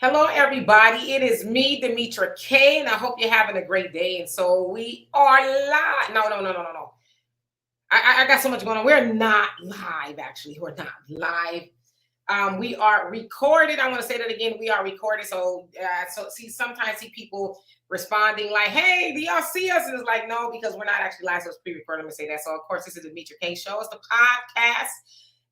Hello, everybody. It is me, Demetra K, and I hope you're having a great day. And so we are live. No. I got so much going on. We're not live, actually. We're not live. We are recorded. I want to say that again. We are recorded. Sometimes see people responding like, "Hey, do y'all see us?" And it's like, no, because we're not actually live. So it's pre-recorded. Let me say that. So of course, this is the Demetra K Show. It's the podcast.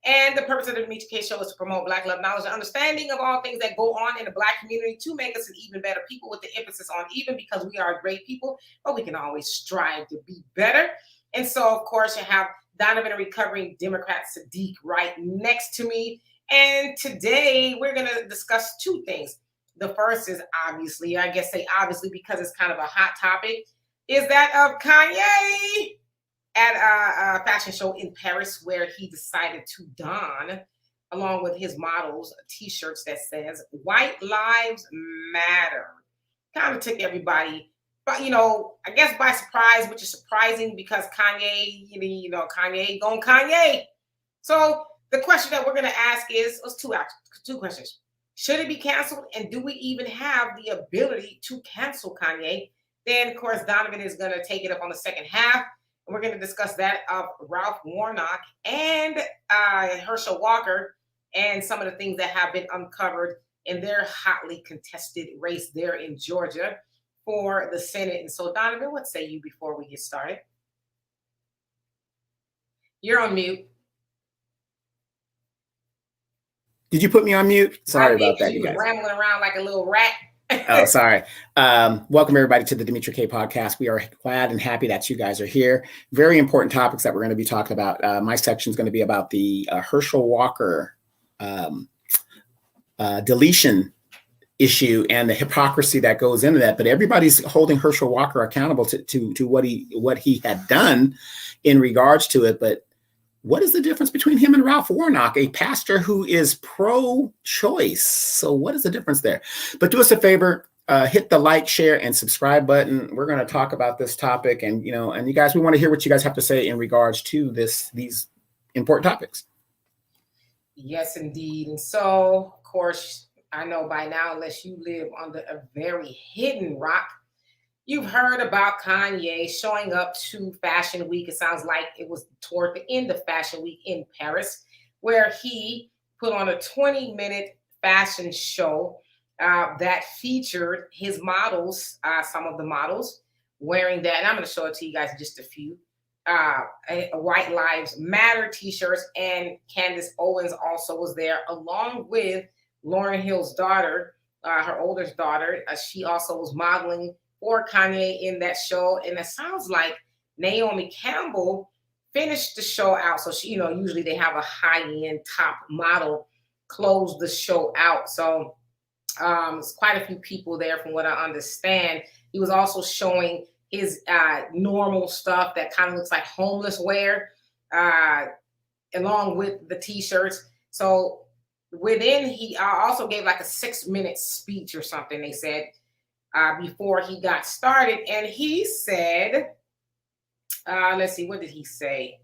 And the purpose of the Demetra K Show is to promote Black love, knowledge, and understanding of all things that go on in the Black community to make us an even better people, with the emphasis on even, because we are great people, but we can always strive to be better. And so, of course, you have Donovan, a recovering Democrat, Saadiq, right next to me. And today we're going to discuss two things. The first is obviously, I guess say obviously because it's kind of a hot topic, is that of Kanye at a fashion show in Paris, where he decided to don, along with his models, T-shirts that says "White Lives Matter." Kind of took everybody, but I guess by surprise, which is surprising because Kanye, Kanye going Kanye. So the question that we're going to ask is two questions. Should it be canceled? And do we even have the ability to cancel Kanye? Then, of course, Donovan is going to take it up on the second half. And we're going to discuss that of Ralph Warnock and Herschel Walker and some of the things that have been uncovered in their hotly contested race there in Georgia for the Senate. And so, Donovan, what say you before we get started? You're on mute. Did you put me on mute? Sorry about that, you guys. Rambling around like a little rat. Oh, sorry. Welcome, everybody, to the Demetra K podcast. We are glad and happy that you guys are here. Very important topics that we're going to be talking about. My section is going to be about the Herschel Walker deletion issue and the hypocrisy that goes into that. But everybody's holding Herschel Walker accountable to what he had done in regards to it. But what is the difference between him and Ralph Warnock, a pastor who is pro-choice? So what is the difference there? But do us a favor, hit the like, share, and subscribe button. We're going to talk about this topic, and you guys, we want to hear what you guys have to say in regards to these important topics. Yes, indeed. And so, of course, I know by now, unless you live under a very hidden rock, you've heard about Kanye showing up to Fashion Week. It sounds like it was toward the end of Fashion Week in Paris, where he put on a 20-minute fashion show that featured his models, some of the models wearing that. And I'm going to show it to you guys in just a few. White Lives Matter T-shirts. And Candace Owens also was there, along with Lauryn Hill's daughter, her oldest daughter. She also was modeling for Kanye in that show. And it sounds like Naomi Campbell finished the show out. So she, usually they have a high-end top model close the show out. So it's quite a few people there from what I understand. He was also showing his normal stuff that kind of looks like homeless wear, along with the T-shirts. So within, he also gave like a 6-minute speech or something, they said, before he got started. And he said, let's see, what did he say?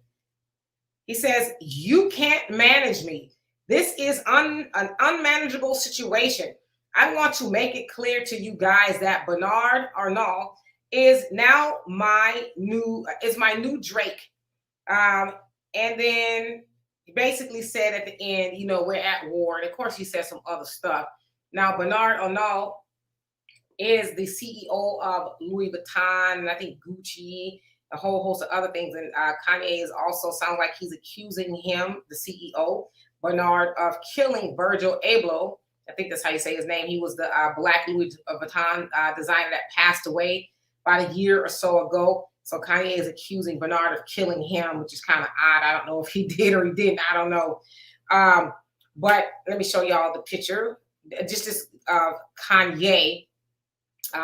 He says, "You can't manage me. This is an unmanageable situation. I want to make it clear to you guys that Bernard Arnault is now my new Drake." And then he basically said at the end, we're at war. And of course, he said some other stuff. Now, Bernard Arnault is the CEO of Louis Vuitton and I think Gucci, a whole host of other things. And Kanye is also, sounds like he's accusing him, the CEO, Bernard, of killing Virgil Abloh. I think that's how you say his name. He was the Black Louis Vuitton designer that passed away about a year or so ago. So Kanye is accusing Bernard of killing him, which is kind of odd. I don't know if he did or he didn't. I don't know. But let me show y'all the picture. Just this Kanye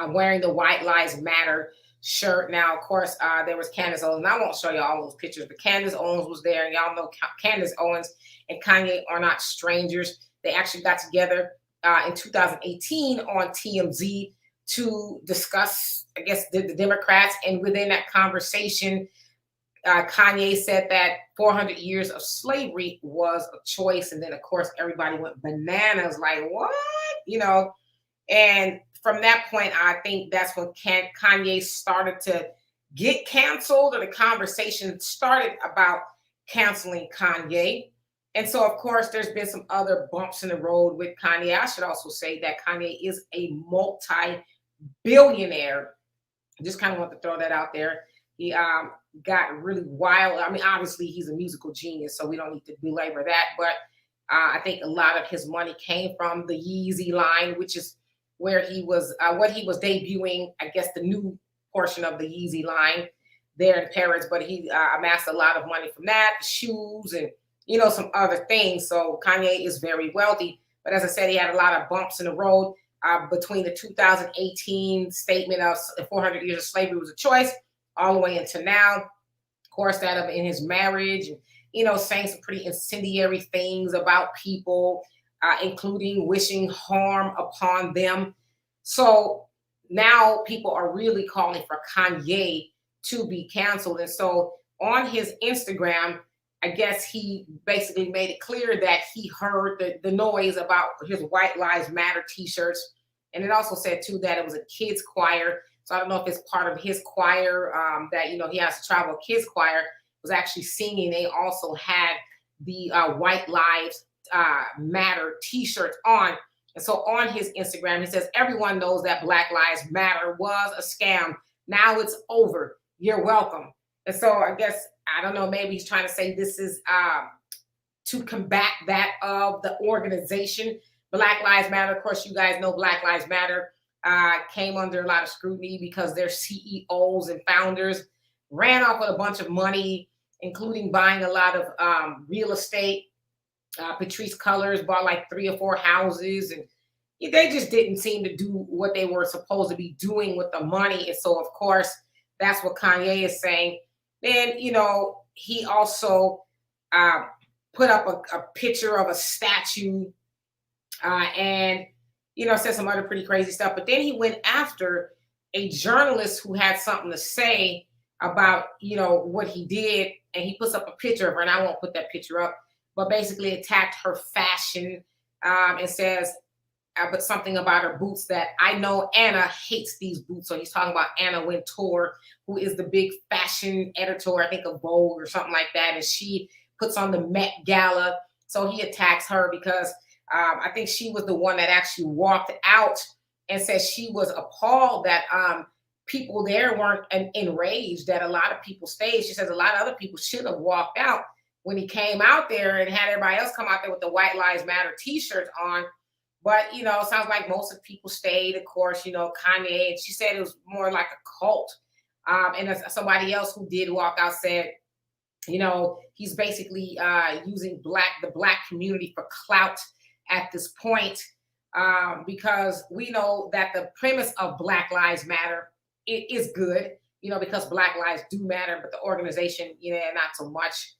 wearing the White Lives Matter shirt. Now, of course, there was Candace Owens. And I won't show you all those pictures, but Candace Owens was there. And y'all know Candace Owens and Kanye are not strangers. They actually got together in 2018 on TMZ to discuss, I guess, the Democrats. And within that conversation, Kanye said that 400 years of slavery was a choice. And then, of course, everybody went bananas like, what? And from that point, I think that's when Kanye started to get canceled, or the conversation started about canceling Kanye. And so, of course, there's been some other bumps in the road with Kanye. I should also say that Kanye is a multi-billionaire. Just kind of want to throw that out there. He got really wild. I mean, obviously, he's a musical genius, so we don't need to belabor that. But I think a lot of his money came from the Yeezy line, which is where he was, what he was debuting, I guess, the new portion of the Yeezy line there in Paris. But he amassed a lot of money from that, the shoes, and some other things. So Kanye is very wealthy. But as I said, he had a lot of bumps in the road between the 2018 statement of 400 years of slavery was a choice, all the way into now. Of course, that of in his marriage, saying some pretty incendiary things about people, including wishing harm upon them. So now people are really calling for Kanye to be canceled. And so on his Instagram, I guess he basically made it clear that he heard the noise about his White Lives Matter t-shirts. And it also said, too, that it was a kids choir. So I don't know if it's part of his choir that, he has to travel. Kids choir was actually singing. They also had the White Lives Matter t-shirts on. And so on his Instagram, he says, everyone knows that Black Lives Matter was a scam. Now it's over. You're welcome. And so I guess, I don't know, maybe he's trying to say this is to combat that of the organization. Black Lives Matter, of course, you guys know Black Lives Matter came under a lot of scrutiny because their CEOs and founders ran off with a bunch of money, including buying a lot of real estate. Patrice Cullors bought like 3 or 4 houses, and they just didn't seem to do what they were supposed to be doing with the money. And so, of course, that's what Kanye is saying. Then, he also put up a picture of a statue and, said some other pretty crazy stuff. But then he went after a journalist who had something to say about, what he did. And he puts up a picture of her, and I won't put that picture up, but basically attacked her fashion and says, but something about her boots that I know Anna hates these boots. So he's talking about Anna Wintour, who is the big fashion editor, I think of Vogue or something like that. And she puts on the Met Gala. So he attacks her because I think she was the one that actually walked out and said she was appalled that people there weren't enraged that a lot of people stayed. She says a lot of other people should have walked out when he came out there and had everybody else come out there with the White Lives Matter t-shirts on. But, it sounds like most of the people stayed, of course, Kanye. And she said it was more like a cult. And somebody else who did walk out said, he's basically using the Black community for clout at this point, because we know that the premise of Black Lives Matter is good, because Black lives do matter, but the organization, not so much.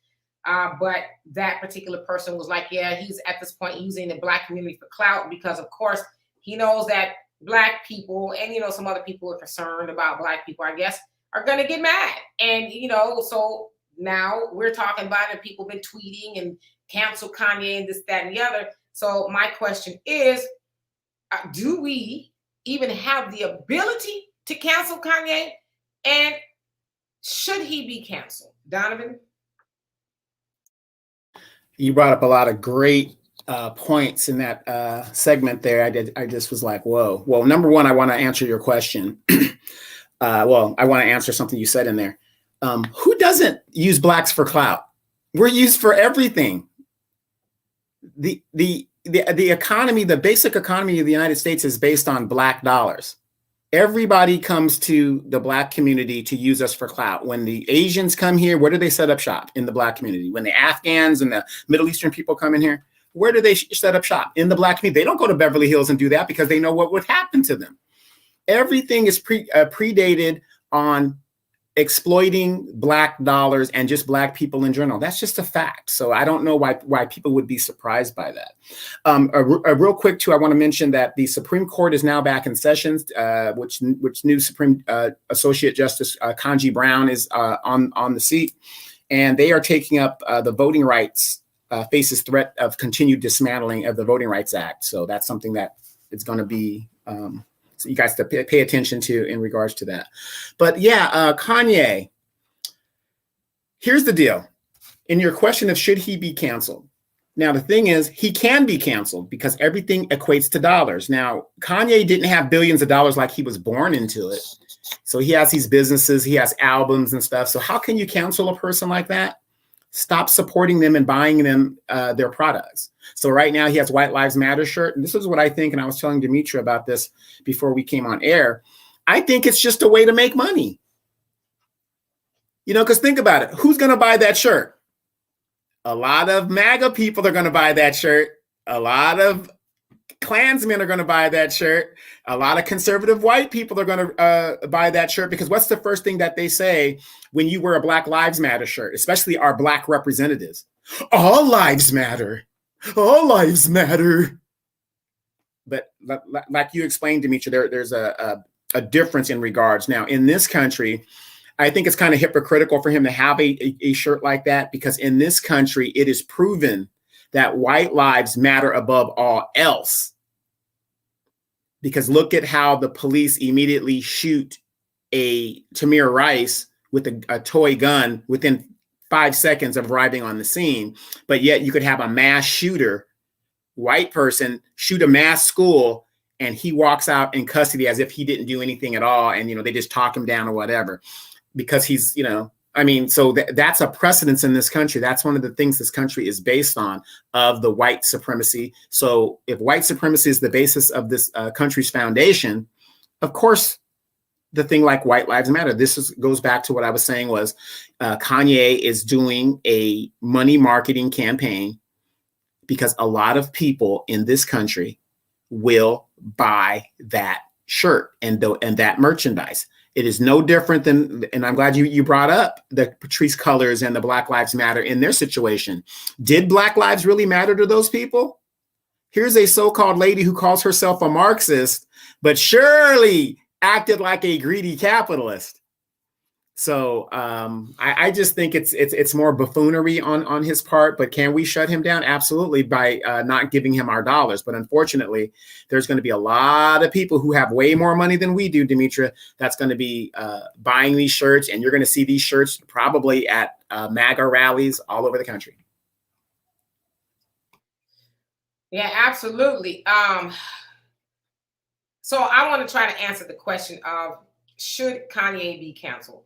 But that particular person was like, yeah, he's at this point using the Black community for clout because, of course, he knows that Black people and, some other people are concerned about Black people, I guess, are going to get mad. And, so now we're talking about it. People been tweeting and cancel Kanye and this, that, and the other. So my question is, do we even have the ability to cancel Kanye? And should he be canceled? Donovan? You brought up a lot of great points in that segment there. I just was like, whoa. Well, number one, I want to answer your question. I want to answer something you said in there. Who doesn't use Blacks for clout? We're used for everything. The economy, the basic economy of the United States is based on Black dollars. Everybody comes to the Black community to use us for clout. When the Asians come here, where do they set up shop? In the Black community. When the Afghans and the Middle Eastern people come in here, where do they set up shop? In the Black community. They don't go to Beverly Hills and do that because they know what would happen to them. Everything is predated on exploiting Black dollars and just Black people in general. That's just a fact. So I don't know why people would be surprised by that. A real quick too, I want to mention that the Supreme Court is now back in sessions, which new Supreme Associate Justice Kanye Brown is on the seat, and they are taking up the voting rights, faces threat of continued dismantling of the Voting Rights Act. So that's something that is going to be So you guys to pay attention to in regards to that. But yeah, Kanye, here's the deal. In your question of should he be canceled? Now, the thing is, he can be canceled because everything equates to dollars. Now, Kanye didn't have billions of dollars like he was born into it. So he has these businesses, he has albums and stuff. So how can you cancel a person like that? Stop supporting them and buying them their products. So right now he has White Lives Matter shirt. And this is what I think. And I was telling Demetra about this before we came on air. I think it's just a way to make money. You know, because think about it. Who's going to buy that shirt? A lot of MAGA people are going to buy that shirt. A lot of Klansmen are going to buy that shirt. A lot of conservative white people are going to buy that shirt, because what's the first thing that they say when you wear a Black Lives Matter shirt, especially our Black representatives? All lives matter. All lives matter. But like you explained, Demetra, there's a difference in regards. Now, in this country, I think it's kind of hypocritical for him to have a shirt like that, because in this country, it is proven that white lives matter above all else. Because look at how the police immediately shoot a Tamir Rice with a toy gun within 5 seconds of arriving on the scene. But yet you could have a mass shooter, white person, shoot a mass school, and he walks out in custody as if he didn't do anything at all. And, you know, they just talk him down or whatever, because he's, you know, I mean, so that's a precedence in this country. That's one of the things this country is based on, of the white supremacy. So if white supremacy is the basis of this country's foundation, of course, the thing like White Lives Matter, goes back to what I was saying was Kanye is doing a money marketing campaign, because a lot of people in this country will buy that shirt and that merchandise. It is no different than, and I'm glad you brought up the Patrice Cullors and the Black Lives Matter in their situation. Did Black lives really matter to those people? Here's a so-called lady who calls herself a Marxist, but surely acted like a greedy capitalist. So I just think it's more buffoonery on his part. But can we shut him down? Absolutely, by not giving him our dollars. But unfortunately, there's going to be a lot of people who have way more money than we do, Demetra, that's going to be buying these shirts. And you're going to see these shirts probably at MAGA rallies all over the country. Yeah, absolutely. So I want to try to answer the question of, should Kanye be canceled?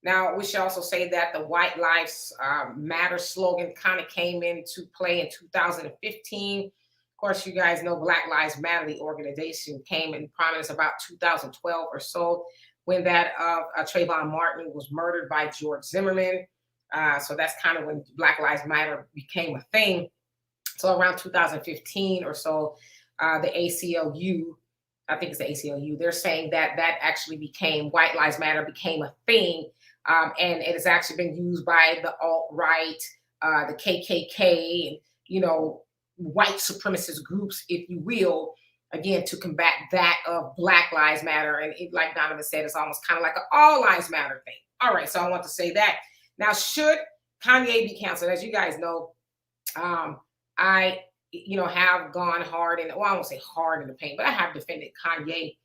Now, we should also say that the White Lives Matter slogan kind of came into play in 2015. Of course, you guys know Black Lives Matter, the organization, came in prominence about 2012 or so, when that Trayvon Martin was murdered by George Zimmerman. So that's kind of when Black Lives Matter became a thing. So around 2015 or so, the ACLU, I think it's the ACLU, they're saying that actually became, White Lives Matter became a thing. And it has actually been used by the alt-right, the KKK, and, you know, white supremacist groups, if you will, again, to combat that of Black Lives Matter. And it, like Donovan said, it's almost kind of like an all lives matter thing. All right, so I want to say that. Now, should Kanye be canceled? As you guys know, I, you know, have gone hard, and, well, I won't say hard in the paint, but I have defended Kanye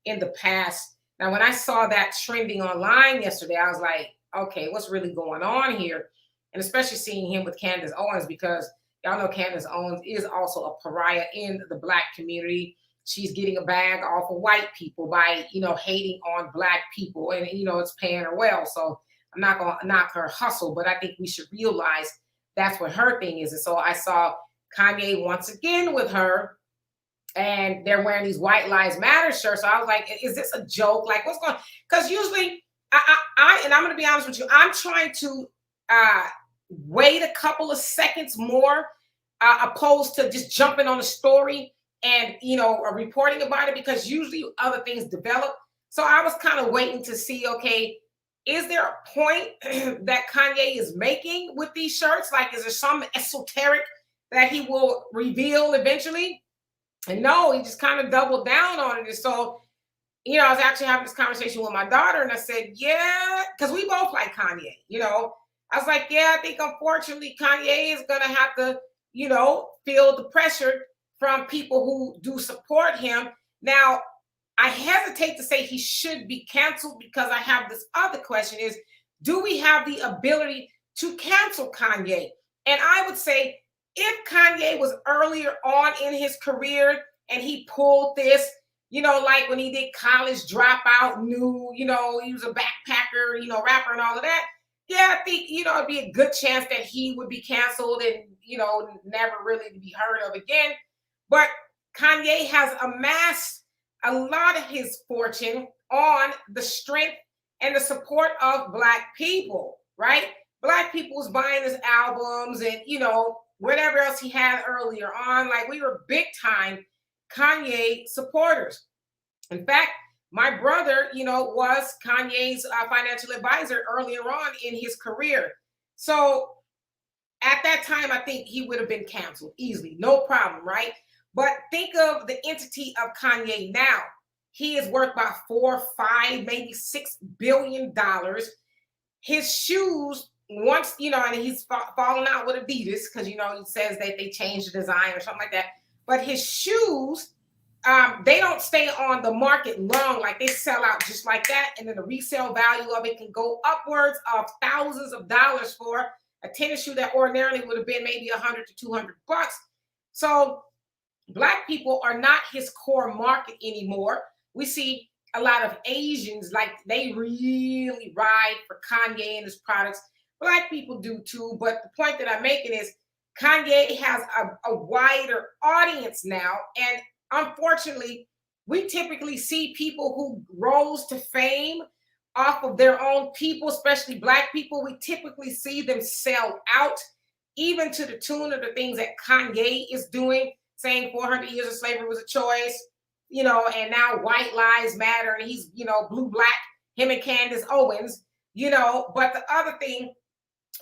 in the past. Now, when I saw that trending online yesterday, I was like, okay, what's really going on here? And especially seeing him with Candace Owens, because y'all know Candace Owens is also a pariah in the Black community. She's getting a bag off of white people by, you know, hating on Black people, and, you know, it's paying her well. So I'm not going to knock her hustle, but I think we should realize that's what her thing is. And so I saw Kanye once again with her, and they're wearing these White Lives Matter shirts. So I was like, is this a joke? Like, what's going on? Because usually, and I'm going to be honest with you, I'm trying to wait a couple of seconds more, opposed to just jumping on a story and, you know, reporting about it, because usually other things develop. So I was kind of waiting to see, okay, is there a point that Kanye is making with these shirts? Like, is there some esoteric that he will reveal eventually? And no, he just kind of doubled down on it. And so, you know, I was actually having this conversation with my daughter, and I said, yeah, because we both like Kanye, you know. I was like, yeah, I think unfortunately Kanye is going to have to, you know, feel the pressure from people who do support him. Now, I hesitate to say he should be canceled because I have this other question is, do we have the ability to cancel Kanye? And I would say if Kanye was earlier on in his career and he pulled this, like when he did College Dropout, he was a backpacker, rapper and all of that. Yeah, I think, it'd be a good chance that he would be canceled and, never really to be heard of again. But Kanye has amassed a lot of his fortune on the strength and the support of Black people, right? Black people was buying his albums and, whatever else he had earlier on. Like, we were big time Kanye supporters. In fact, my brother, was Kanye's financial advisor earlier on in his career. So at that time, I think he would have been canceled easily, no problem, right? But think of the entity of Kanye now. He is worth about $4, $5, maybe $6 billion. His shoes, once, and he's fallen out with Adidas because, he says that they changed the design or something like that. But his shoes, they don't stay on the market long. Like, they sell out just like that. And then the resale value of it can go upwards of thousands of dollars for a tennis shoe that ordinarily would have been maybe $100 to $200. So Black people are not his core market anymore. We see a lot of Asians, like, they really ride for Kanye and his products. Black people do too. But the point that I'm making is Kanye has a wider audience now. And unfortunately, we typically see people who rose to fame off of their own people, especially Black people. We typically see them sell out, even to the tune of the things that Kanye is doing, saying 400 years of slavery was a choice, and now white lives matter, and he's, blue, Black, him and Candace Owens, But the other thing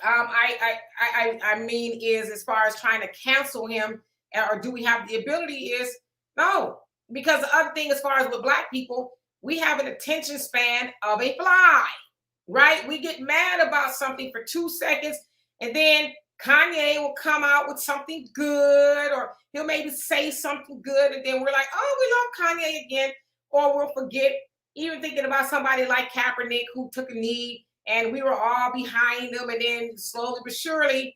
I mean is, as far as trying to cancel him, or do we have the ability, is no. Because the other thing, as far as with Black people, we have an attention span of a fly, right? We get mad about something for 2 seconds, and then Kanye will come out with something good, or he'll maybe say something good, and then we're like, oh, we love Kanye again. Or we'll forget, even thinking about somebody like Kaepernick, who took a knee, and we were all behind him, and then slowly but surely,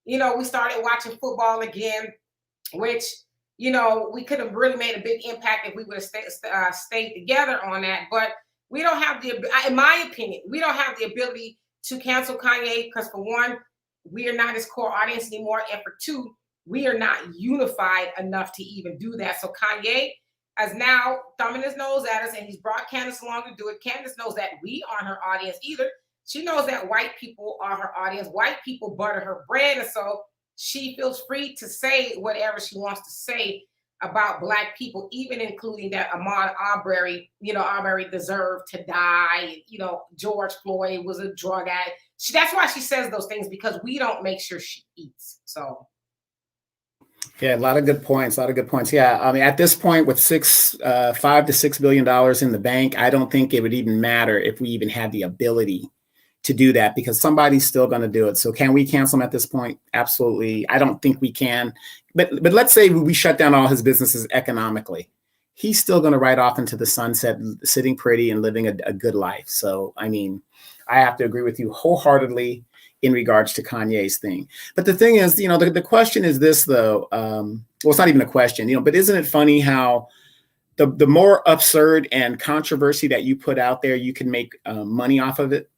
we started watching football again, which, we could have really made a big impact if we would have stayed together on that. But we don't have in my opinion, we don't have the ability to cancel Kanye because, for one, we are not his core audience anymore. And for two, we are not unified enough to even do that. So Kanye is now thumbing his nose at us, and he's brought Candace along to do it. Candace knows that we aren't her audience either. She knows that white people are her audience. White people butter her bread. And so she feels free to say whatever she wants to say about Black people, even including that Ahmaud Arbery, Arbery deserved to die. George Floyd was a drug addict. That's why she says those things, because we don't make sure she eats. So. Yeah, a lot of good points. Yeah, I mean, at this point, with $5 to $6 billion in the bank, I don't think it would even matter if we even had the ability to do that, because somebody's still going to do it. So can we cancel him at this point? Absolutely. I don't think we can. But let's say we shut down all his businesses economically. He's still going to ride off into the sunset, sitting pretty and living a good life. So, I mean, I have to agree with you wholeheartedly in regards to Kanye's thing. But the thing is, the question is this, though. Well, it's not even a question, but isn't it funny how the more absurd and controversy that you put out there, you can make money off of it?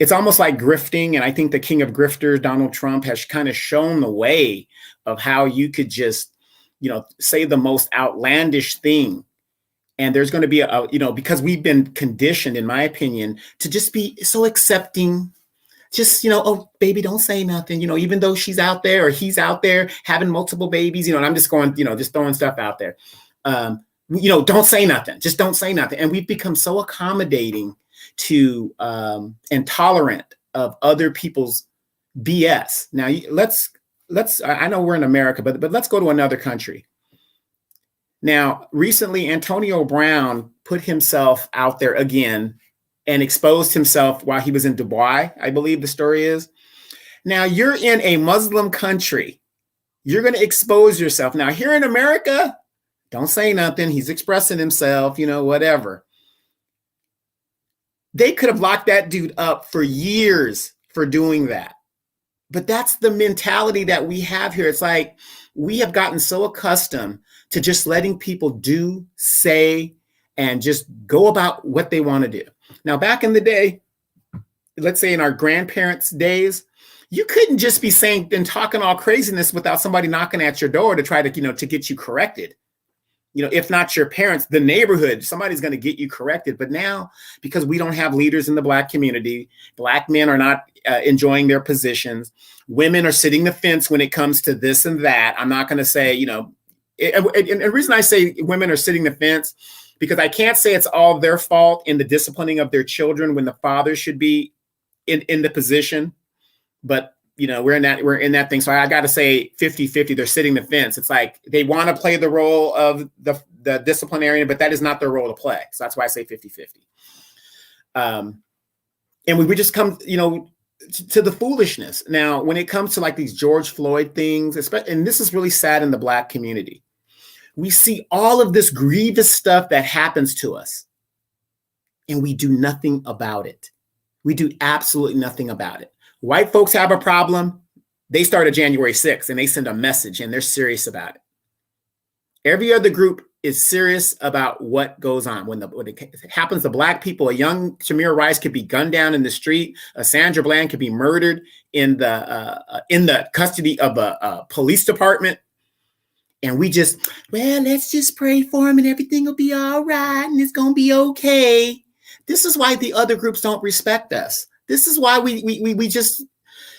It's almost like grifting. And I think the king of grifters, Donald Trump, has kind of shown the way of how you could just, say the most outlandish thing. And there's going to be because we've been conditioned, in my opinion, to just be so accepting. Just, oh, baby, don't say nothing, even though she's out there or he's out there having multiple babies, and I'm just going, just throwing stuff out there. Don't say nothing. Just don't say nothing. And we've become so accommodating to and tolerant of other people's BS. Now, let's I know we're in America, but let's go to another country. Now, recently, Antonio Brown put himself out there again and exposed himself while he was in Dubai, I believe the story is. Now, you're in a Muslim country. You're going to expose yourself. Now, here in America, Don't say nothing. He's expressing himself, whatever. They could have locked that dude up for years for doing that. But that's the mentality that we have here. It's like we have gotten so accustomed to just letting people do, say, and just go about what they want to do. Now, back in the day, let's say in our grandparents' days, you couldn't just be saying and talking all craziness without somebody knocking at your door to try to get you corrected. If not your parents, the neighborhood, somebody's going to get you corrected. But now, because we don't have leaders in the Black community, Black men are not enjoying their positions. Women are sitting the fence when it comes to this and that. I'm not going to say, and the reason I say women are sitting the fence, because I can't say it's all their fault in the disciplining of their children when the father should be in the position. But we're in that thing. So I got to say 50-50, they're sitting the fence. It's like they want to play the role of the disciplinarian, but that is not their role to play. So that's why I say 50-50. And we just come, to the foolishness. Now, when it comes to like these George Floyd things, especially, and this is really sad in the Black community, we see all of this grievous stuff that happens to us and we do nothing about it. We do absolutely nothing about it. White folks have a problem. They start at January 6th and they send a message and they're serious about it. Every other group is serious about what goes on. When it happens to Black people, a young Tamir Rice could be gunned down in the street. A Sandra Bland could be murdered in the custody of a police department. And we let's just pray for him and everything will be all right and it's going to be okay. This is why the other groups don't respect us. This is why we just,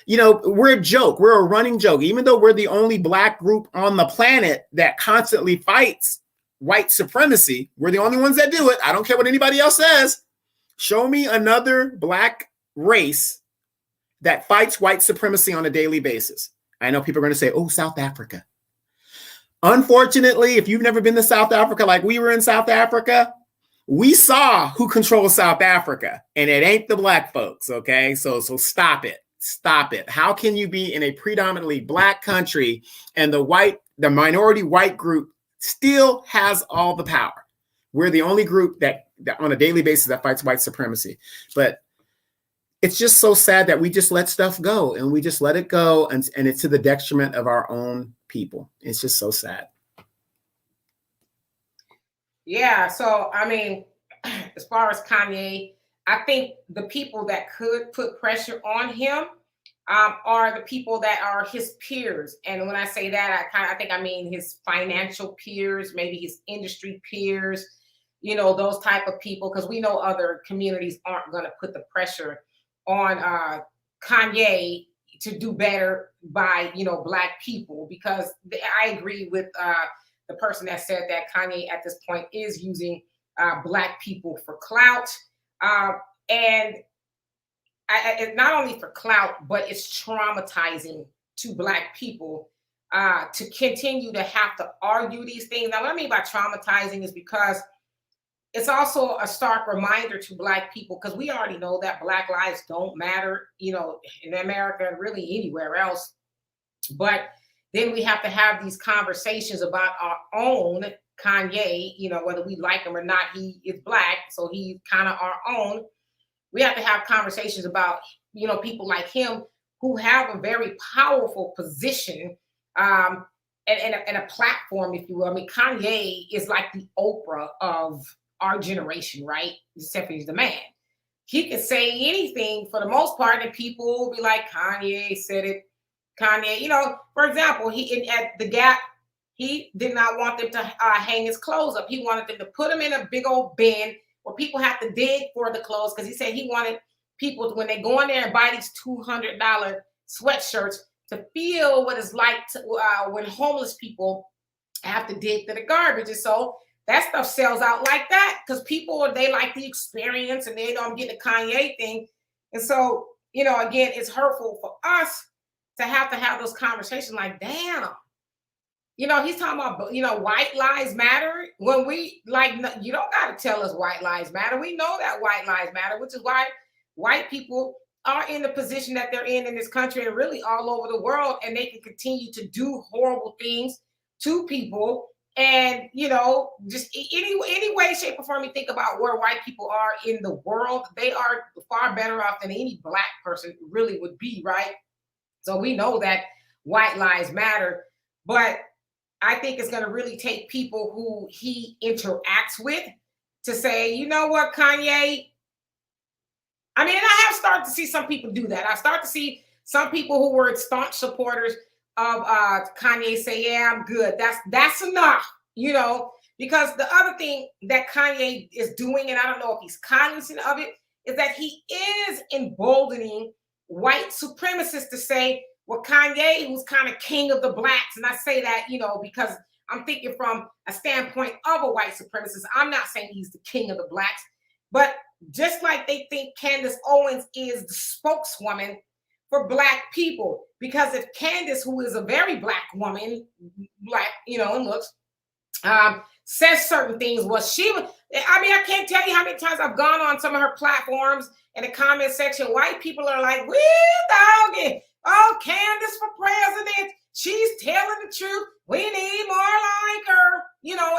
we're a joke. We're a running joke. Even though we're the only Black group on the planet that constantly fights white supremacy, we're the only ones that do it. I don't care what anybody else says. Show me another Black race that fights white supremacy on a daily basis. I know people are going to say, oh, South Africa. Unfortunately, if you've never been to South Africa like we were in South Africa, we saw who controls South Africa, and it ain't the Black folks, okay? So stop it. Stop it. How can you be in a predominantly Black country and the minority white group still has all the power? We're the only group that on a daily basis that fights white supremacy. But it's just so sad that we just let stuff go and we just let it go, and it's to the detriment of our own people. It's just so sad. Yeah, so I mean, as far as Kanye, I think the people that could put pressure on him are the people that are his peers. And when I say that, I mean his financial peers, maybe his industry peers, those type of people, because we know other communities aren't going to put the pressure on Kanye to do better by, Black people, because I agree with the person that said that Kanye at this point is using Black people for clout. And not only for clout, but it's traumatizing to Black people to continue to have to argue these things. Now, what I mean by traumatizing is because it's also a stark reminder to Black people, because we already know that Black lives don't matter, in America and really anywhere else. But then we have to have these conversations about our own Kanye, whether we like him or not, he is Black, so he's kind of our own. We have to have conversations about, people like him who have a very powerful position and a platform, if you will. I mean, Kanye is like the Oprah of our generation, right? Except he's the man. He can say anything for the most part, and people will be like, Kanye said it. Kanye, for example, at the Gap, he did not want them to hang his clothes up. He wanted them to put them in a big old bin where people have to dig for the clothes, because he said he wanted people to, when they go in there and buy these $200 sweatshirts, to feel what it's like when homeless people have to dig through the garbage. And so that stuff sells out like that, because people, they like the experience and they don't get the Kanye thing. And so, again, it's hurtful for us to have those conversations like, damn, he's talking about, white lives matter. When we you don't got to tell us white lives matter. We know that white lives matter, which is why white people are in the position that they're in this country and really all over the world. And they can continue to do horrible things to people And just any way, shape, or form you think about where white people are in the world, they are far better off than any black person really would be, right? So we know that white lives matter, but I think it's going to really take people who he interacts with to say, you know what, Kanye. I mean, and I have started to see some people do that. I start to see some people who were staunch supporters of Kanye say, "Yeah, I'm good. That's enough," Because the other thing that Kanye is doing, and I don't know if he's cognizant of it, is that he is emboldening white supremacists to say, "Well, Kanye, who's kind of king of the blacks," and I say that, because I'm thinking from a standpoint of a white supremacist. I'm not saying he's the king of the blacks, but just like they think Candace Owens is the spokeswoman for black people, because if Candace, who is a very black woman, black, in looks, says certain things, I can't tell you how many times I've gone on some of her platforms in the comment section. White people are like, "We're doggy. Oh, Candace for president. She's telling the truth. We need more like her."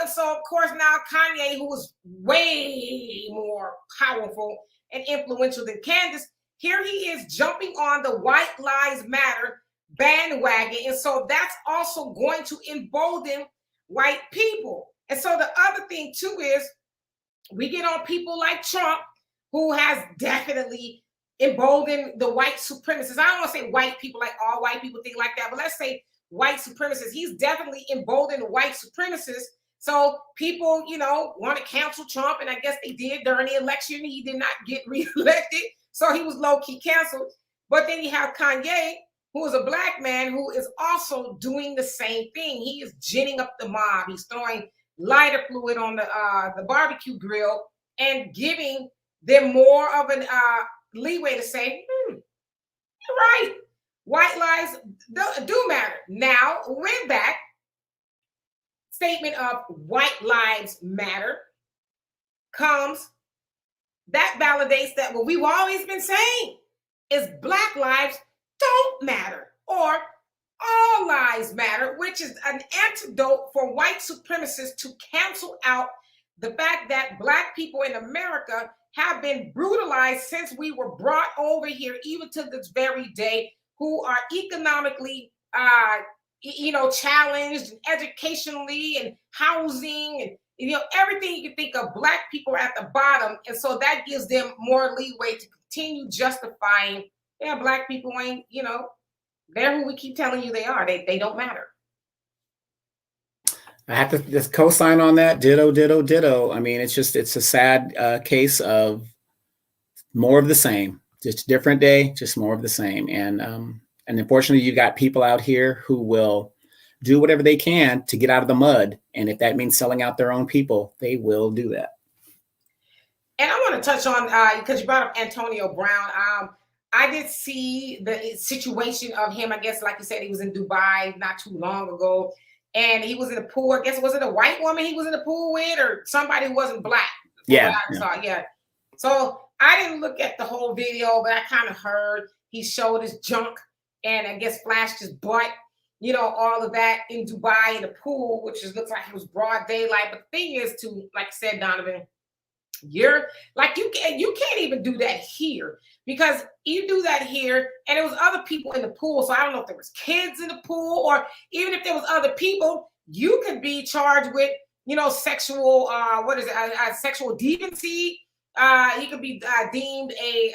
And so, of course, now Kanye, who is way more powerful and influential than Candace, here he is jumping on the White Lives Matter bandwagon. And so that's also going to embolden white people. And so the other thing, too, is we get on people like Trump, who has definitely emboldened the white supremacists. I don't want to say white people, like all white people think like that, but let's say white supremacists. He's definitely emboldened white supremacists. So people, want to cancel Trump, and I guess they did during the election. He did not get reelected, so he was low-key canceled. But then you have Kanye, who is a black man who is also doing the same thing. He is ginning up the mob. He's throwing lighter fluid on the barbecue grill and giving them more of an leeway to say, "You're right. White lives do matter." Now, with that statement of white lives matter comes, that validates that what we've always been saying is black lives don't matter, or all lives matter, which is an antidote for white supremacists to cancel out the fact that black people in America have been brutalized since we were brought over here, even to this very day, who are economically challenged, and educationally, and housing, and everything you can think of. Black people are at the bottom, and so that gives them more leeway to continue justifying, yeah, black people ain't, they're who we keep telling you they are. They don't matter. I have to just co-sign on that. Ditto, ditto, ditto. I mean, it's a sad case of more of the same. Just a different day, just more of the same. And unfortunately, you got people out here who will do whatever they can to get out of the mud. And if that means selling out their own people, they will do that. And I want to touch on, because you brought up Antonio Brown. I did see the situation of him. I guess, like you said, he was in Dubai not too long ago, and he was in the pool. I guess, was it a white woman he was in the pool with, or somebody who wasn't black? Yeah. So I didn't look at the whole video, but I kind of heard he showed his junk and I guess flashed his butt, all of that in Dubai in the pool, which looks like it was broad daylight. But the thing is, like I said, Donovan, you're like, you can't even do that here, because you do that here and it was other people in the pool. So I don't know if there was kids in the pool, or even if there was other people, you could be charged with, sexual, sexual deviancy. He could be deemed a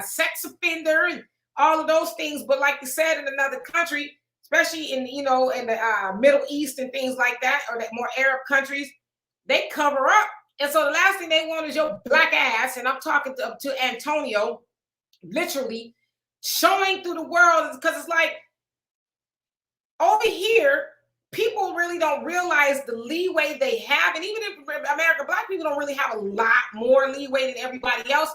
sex offender and all of those things. But like you said, in another country, especially in, in the Middle East and things like that, or that more Arab countries, they cover up. And so the last thing they want is your black ass, and I'm talking to Antonio, literally showing through the world, because it's like, over here, people really don't realize the leeway they have. And even in America, black people don't really have a lot more leeway than everybody else.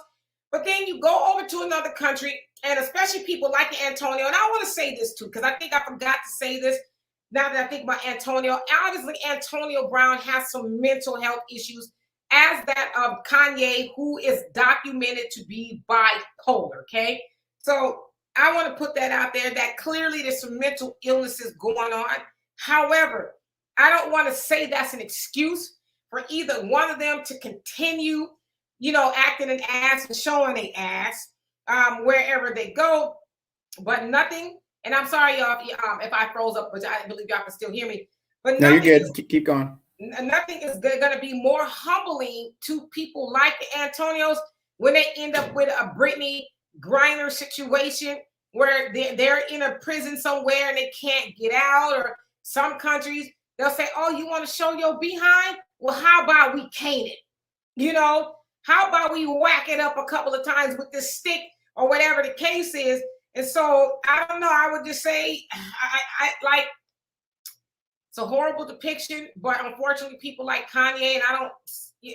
But then you go over to another country, and especially people like Antonio, and I want to say this too, because I think I forgot to say this now that I think about Antonio. Obviously, Antonio Brown has some mental health issues, as that of Kanye, who is documented to be bipolar, okay? So I want to put that out there, that clearly there's some mental illnesses going on. However, I don't want to say that's an excuse for either one of them to continue, acting an ass and showing an ass wherever they go. But nothing, and I'm sorry, y'all, if I froze up, but I believe y'all can still hear me. But no, you're good. Keep going. Nothing is going to be more humbling to people like the Antonios when they end up with a Brittany Griner situation where they're in a prison somewhere and they can't get out, or some countries, they'll say, oh, you want to show your behind? Well, how about we cane it? How about we whack it up a couple of times with this stick or whatever the case is? And so, I don't know, I would just say, I like, it's a horrible depiction, but unfortunately, people like Kanye, and I don't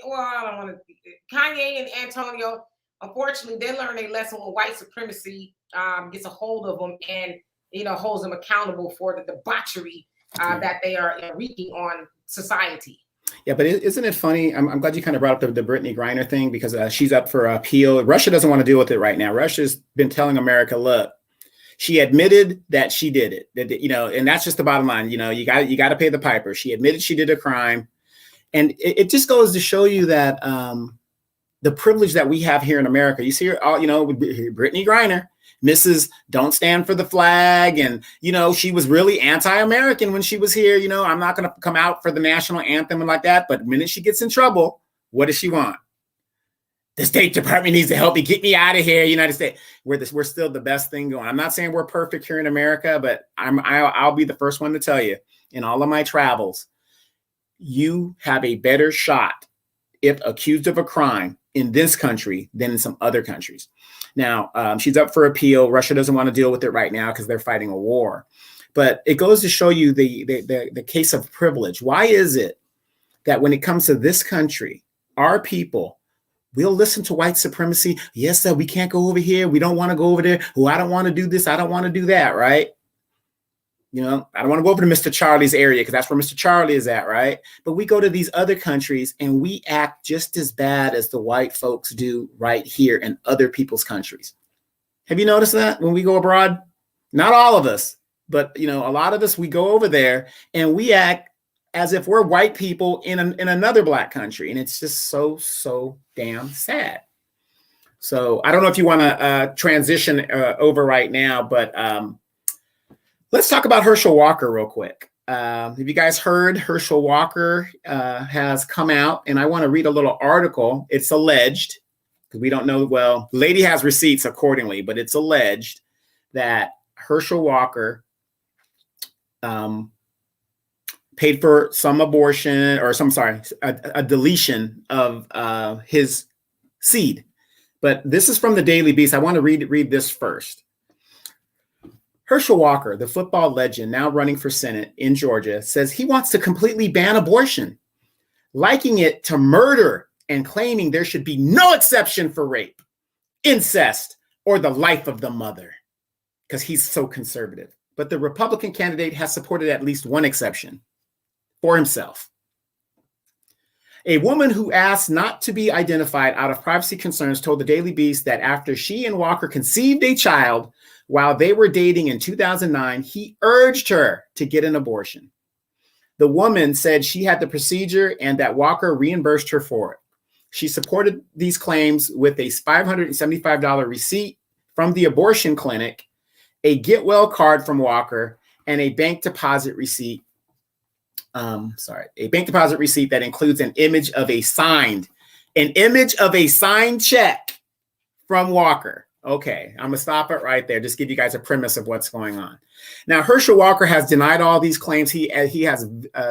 want to, Kanye and Antonio, unfortunately, they learn a lesson when white supremacy gets a hold of them and, holds them accountable for the debauchery that they are wreaking on society. Yeah, but isn't it funny? I'm glad you kind of brought up the Brittany Griner thing, because she's up for appeal. Russia doesn't want to deal with it right now. Russia's been telling America, look, she admitted that she did it, and that's just the bottom line. You got to pay the piper. She admitted she did a crime. And it just goes to show you that the privilege that we have here in America. You see her, Brittany Griner, Mrs. Don't Stand for the Flag. And, she was really anti-American when she was here. I'm not going to come out for the national anthem and like that. But the minute she gets in trouble, what does she want? The State Department needs to help me, get me out of here, United States. We're still the best thing going. I'm not saying we're perfect here in America, but I'll be the first one to tell you, in all of my travels, you have a better shot if accused of a crime in this country than in some other countries. Now, she's up for appeal. Russia doesn't want to deal with it right now because they're fighting a war. But it goes to show you the case of privilege. Why is it that when it comes to this country, our people, we'll listen to white supremacy? Yes, sir, we can't go over here. We don't want to go over there. Oh, I don't want to do this. I don't want to do that, right? I don't want to go over to Mr. Charlie's area because that's where Mr. Charlie is at, right? But we go to these other countries and we act just as bad as the white folks do right here in other people's countries. Have you noticed that when we go abroad? Not all of us, but a lot of us, we go over there and we act as if we're white people in another black country. And it's just so damn sad. So I don't know if you want to transition over right now, but let's talk about Herschel Walker real quick. Have you guys heard Herschel Walker has come out? And I want to read a little article. It's alleged, because we don't know, well, lady has receipts accordingly, but it's alleged that Herschel Walker paid for some abortion, or a deletion of his seed. But this is from the Daily Beast. I want to read this first. Herschel Walker, the football legend now running for Senate in Georgia, says he wants to completely ban abortion, liking it to murder and claiming there should be no exception for rape, incest, or the life of the mother, because he's so conservative. But the Republican candidate has supported at least one exception for himself. A woman who asked not to be identified out of privacy concerns told the Daily Beast that after she and Walker conceived a child while they were dating in 2009, he urged her to get an abortion. The woman said she had the procedure and that Walker reimbursed her for it. She supported these claims with a $575 receipt from the abortion clinic, a get well card from Walker, and a bank deposit receipt. A bank deposit receipt that includes an image of a signed check from Walker. Okay, I'm gonna stop it right there. Just give you guys a premise of what's going on. Now, Herschel Walker has denied all these claims. He has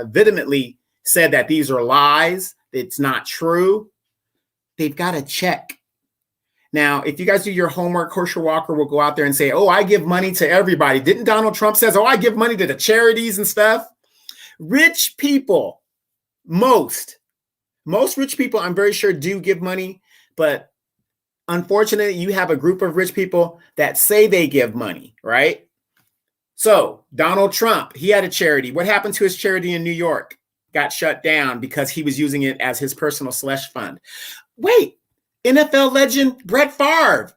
vehemently said that these are lies. It's not true. They've got a check. Now, if you guys do your homework, Herschel Walker will go out there and say, "Oh, I give money to everybody." Didn't Donald Trump says, "Oh, I give money to the charities and stuff"? Rich people, most rich people, I'm very sure, do give money, but unfortunately, you have a group of rich people that say they give money, right? So Donald Trump, he had a charity. What happened to his charity in New York? Got shut down because he was using it as his personal slush fund. Wait, NFL legend Brett Favre,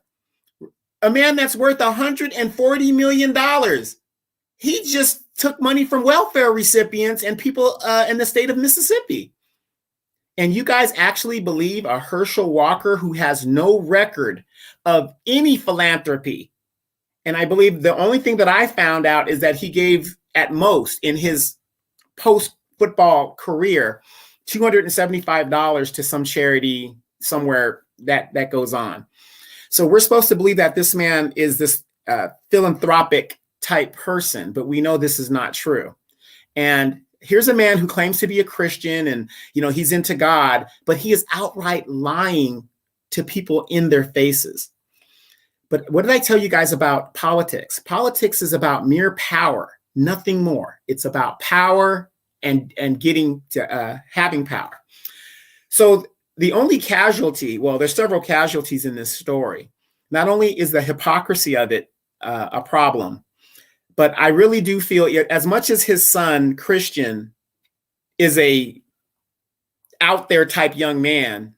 a man that's worth $140 million. He just took money from welfare recipients and people in the state of Mississippi. And you guys actually believe a Herschel Walker who has no record of any philanthropy. And I believe the only thing that I found out is that he gave at most in his post-football career $275 to some charity somewhere that goes on. So we're supposed to believe that this man is this philanthropic type person, but we know this is not true. And here's a man who claims to be a Christian and, he's into God, but he is outright lying to people in their faces. But what did I tell you guys about politics? Politics is about mere power, nothing more. It's about power and getting to having power. So the only casualty, well, there's several casualties in this story. Not only is the hypocrisy of it a problem, but I really do feel, as much as his son, Christian, is a out there type young man,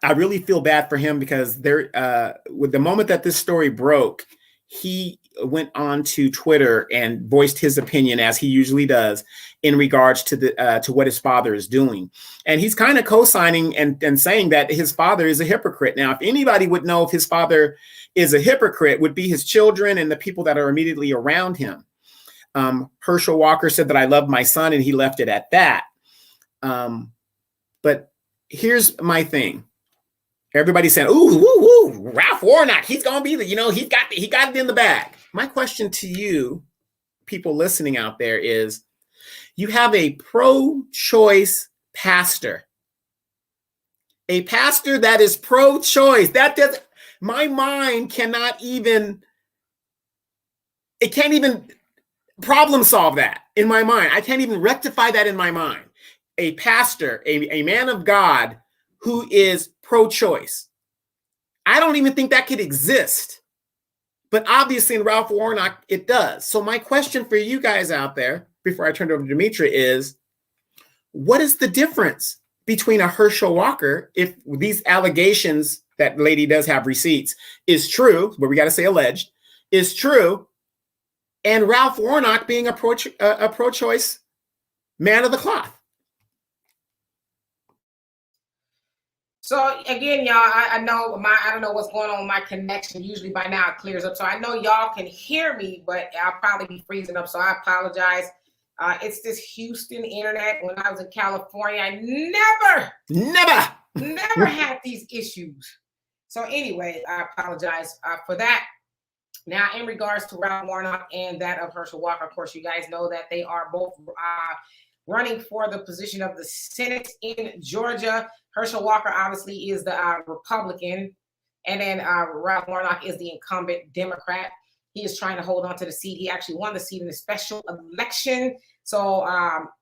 I really feel bad for him because with the moment that this story broke, he went on to Twitter and voiced his opinion, as he usually does, in regards to what his father is doing. And he's kind of co-signing and saying that his father is a hypocrite. Now, if anybody would know if his father is a hypocrite, would be his children and the people that are immediately around him. Herschel Walker said that I love my son, and he left it at that. But here's my thing. Everybody said, ooh, Ralph Warnock, he's going to be he got it in the bag. My question to you, people listening out there, is you have a pro-choice pastor, a pastor that is pro-choice. That does, my mind can't even problem solve that in my mind. I can't even rectify that in my mind. A pastor, a man of God who is pro-choice. I don't even think that could exist. But obviously in Ralph Warnock, it does. So my question for you guys out there, before I turn it over to Demetra, is what is the difference between a Herschel Walker, if these allegations that lady does have receipts is true, but we got to say alleged, is true, and Ralph Warnock being a pro-choice man of the cloth? So again, y'all, I don't know what's going on with my connection. Usually by now it clears up. So I know y'all can hear me, but I'll probably be freezing up. So I apologize. It's this Houston internet. When I was in California, I never had these issues. So anyway, I apologize for that. Now, in regards to Ralph Warnock and that of Herschel Walker, of course, you guys know that they are both running for the position of the Senate in Georgia. Herschel Walker obviously is the Republican, and then Ralph Warnock is the incumbent Democrat. He is trying to hold on to the seat. He actually won the seat in the special election. So,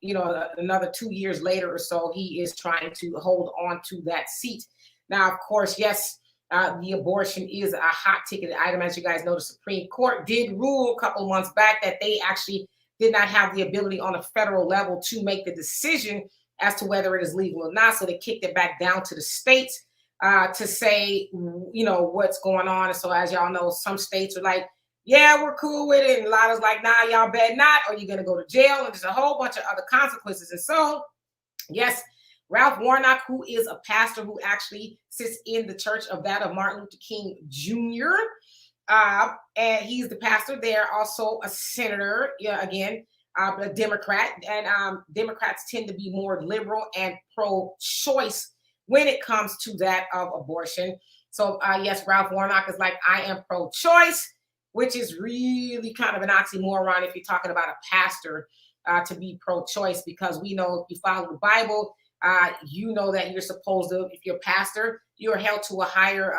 another 2 years later or so, he is trying to hold on to that seat. Now, of course, yes, the abortion is a hot ticket item. As you guys know, the Supreme Court did rule a couple of months back that they actually did not have the ability on a federal level to make the decision as to whether it is legal or not. So they kicked it back down to the states to say, what's going on. And so as y'all know, some states are like, yeah, we're cool with it. And a lot of like, nah, y'all bet not, or you're going to go to jail. And there's a whole bunch of other consequences. And so, yes, Ralph Warnock, who is a pastor who actually sits in the church of Martin Luther King Jr., and he's the pastor there, also a senator, again, a Democrat. And Democrats tend to be more liberal and pro-choice when it comes to that of abortion. So, yes, Ralph Warnock is like, I am pro-choice, which is really kind of an oxymoron if you're talking about a pastor to be pro-choice, because we know if you follow the Bible, you know that you're supposed to, if you're a pastor, you're held to a higher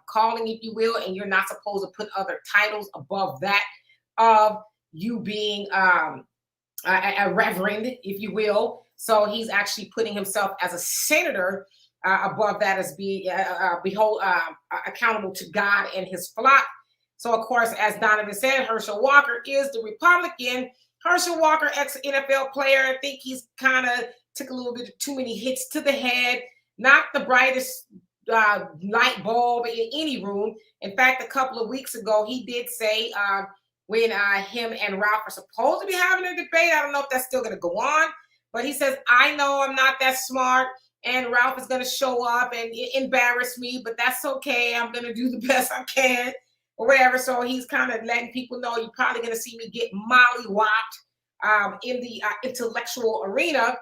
calling, if you will, and you're not supposed to put other titles above that of you being a reverend, if you will. So he's actually putting himself as a senator above that, as being accountable to God and his flock. So, of course, as Donovan said, Herschel Walker is the Republican. Herschel Walker, ex-NFL player, I think he's kind of took a little bit too many hits to the head, not the brightest light bulb in any room. In fact, a couple of weeks ago, he did say when him and Ralph are supposed to be having a debate. I don't know if that's still going to go on, but he says, I know I'm not that smart, and Ralph is going to show up and embarrass me, but that's okay. I'm going to do the best I can or whatever. So he's kind of letting people know you're probably going to see me get mollywopped in the intellectual arena.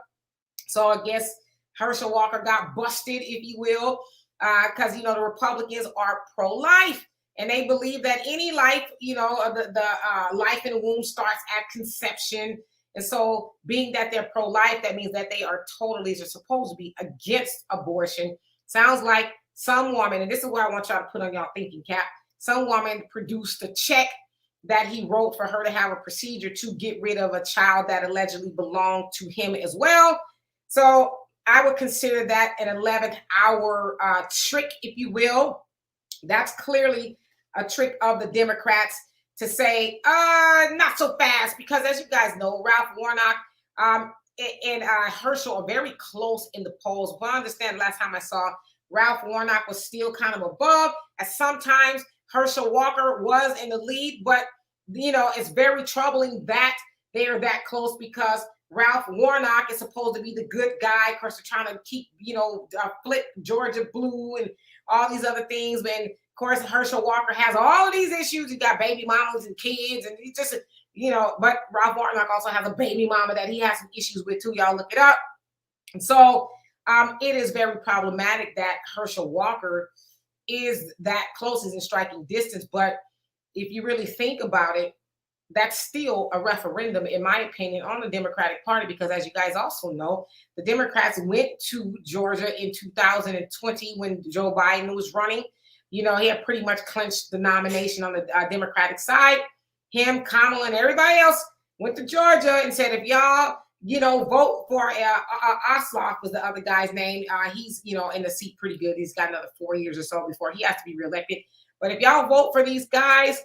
So I guess Herschel Walker got busted, if you will, because, the Republicans are pro-life. And they believe that any life, the life in the womb starts at conception. And so being that they're pro-life, that means that they are totally just supposed to be against abortion. Sounds like some woman, and this is what I want y'all to put on y'all thinking cap, some woman produced a check that he wrote for her to have a procedure to get rid of a child that allegedly belonged to him as well. So I would consider that an 11th hour trick, if you will. That's clearly a trick of the Democrats to say, not so fast, because as you guys know, Ralph Warnock and Herschel are very close in the polls. But I understand last time I saw Ralph Warnock was still kind of above, as sometimes Herschel Walker was in the lead, but it's very troubling that they are that close, because Ralph Warnock is supposed to be the good guy. Of course, they're trying to keep, flip Georgia blue and all these other things. And of course, Herschel Walker has all of these issues. He got baby mamas and kids, and he just, but Ralph Warnock also has a baby mama that he has some issues with too. Y'all look it up. And so it is very problematic that Herschel Walker is that close, is in striking distance. But if you really think about it, that's still a referendum, in my opinion, on the Democratic Party, because as you guys also know, the Democrats went to Georgia in 2020 when Joe Biden was running. He had pretty much clinched the nomination on the Democratic side. Him, Kamala, and everybody else went to Georgia and said, if y'all, vote for Ossoff was the other guy's name. He's, in the seat pretty good. He's got another 4 years or so before he has to be reelected. But if y'all vote for these guys,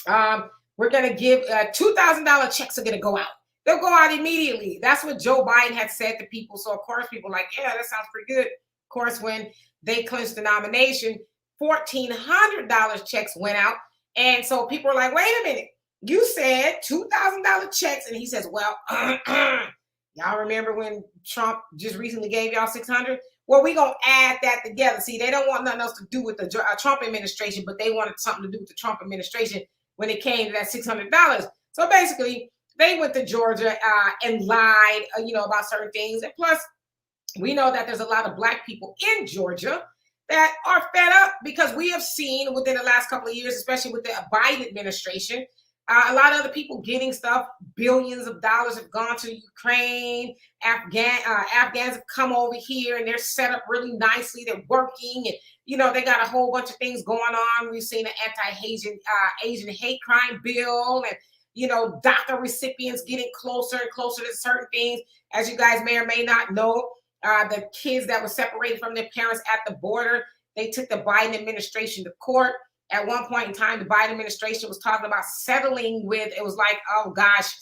we're going to give $2,000 checks are going to go out. They'll go out immediately. That's what Joe Biden had said to people. So, of course, people are like, yeah, that sounds pretty good. Of course, when they clinched the nomination, $1,400 checks went out. And so people are like, wait a minute. You said $2,000 checks. And he says, well, y'all remember when Trump just recently gave y'all $600? Well, we're going to add that together. See, they don't want nothing else to do with the Trump administration, but they wanted something to do with the Trump administration when it came to that $600. So basically, they went to Georgia and lied, about certain things. And plus, we know that there's a lot of Black people in Georgia that are fed up, because we have seen within the last couple of years, especially with the Biden administration, a lot of other people getting stuff. Billions of dollars have gone to Ukraine. Afghans have come over here, and they're set up really nicely. They're working, and they got a whole bunch of things going on. We've seen an anti-Asian hate crime bill, and DACA recipients getting closer and closer to certain things. As you guys may or may not know, the kids that were separated from their parents at the border, they took the Biden administration to court. At one point in time, the Biden administration was talking about settling with, it was like, oh gosh,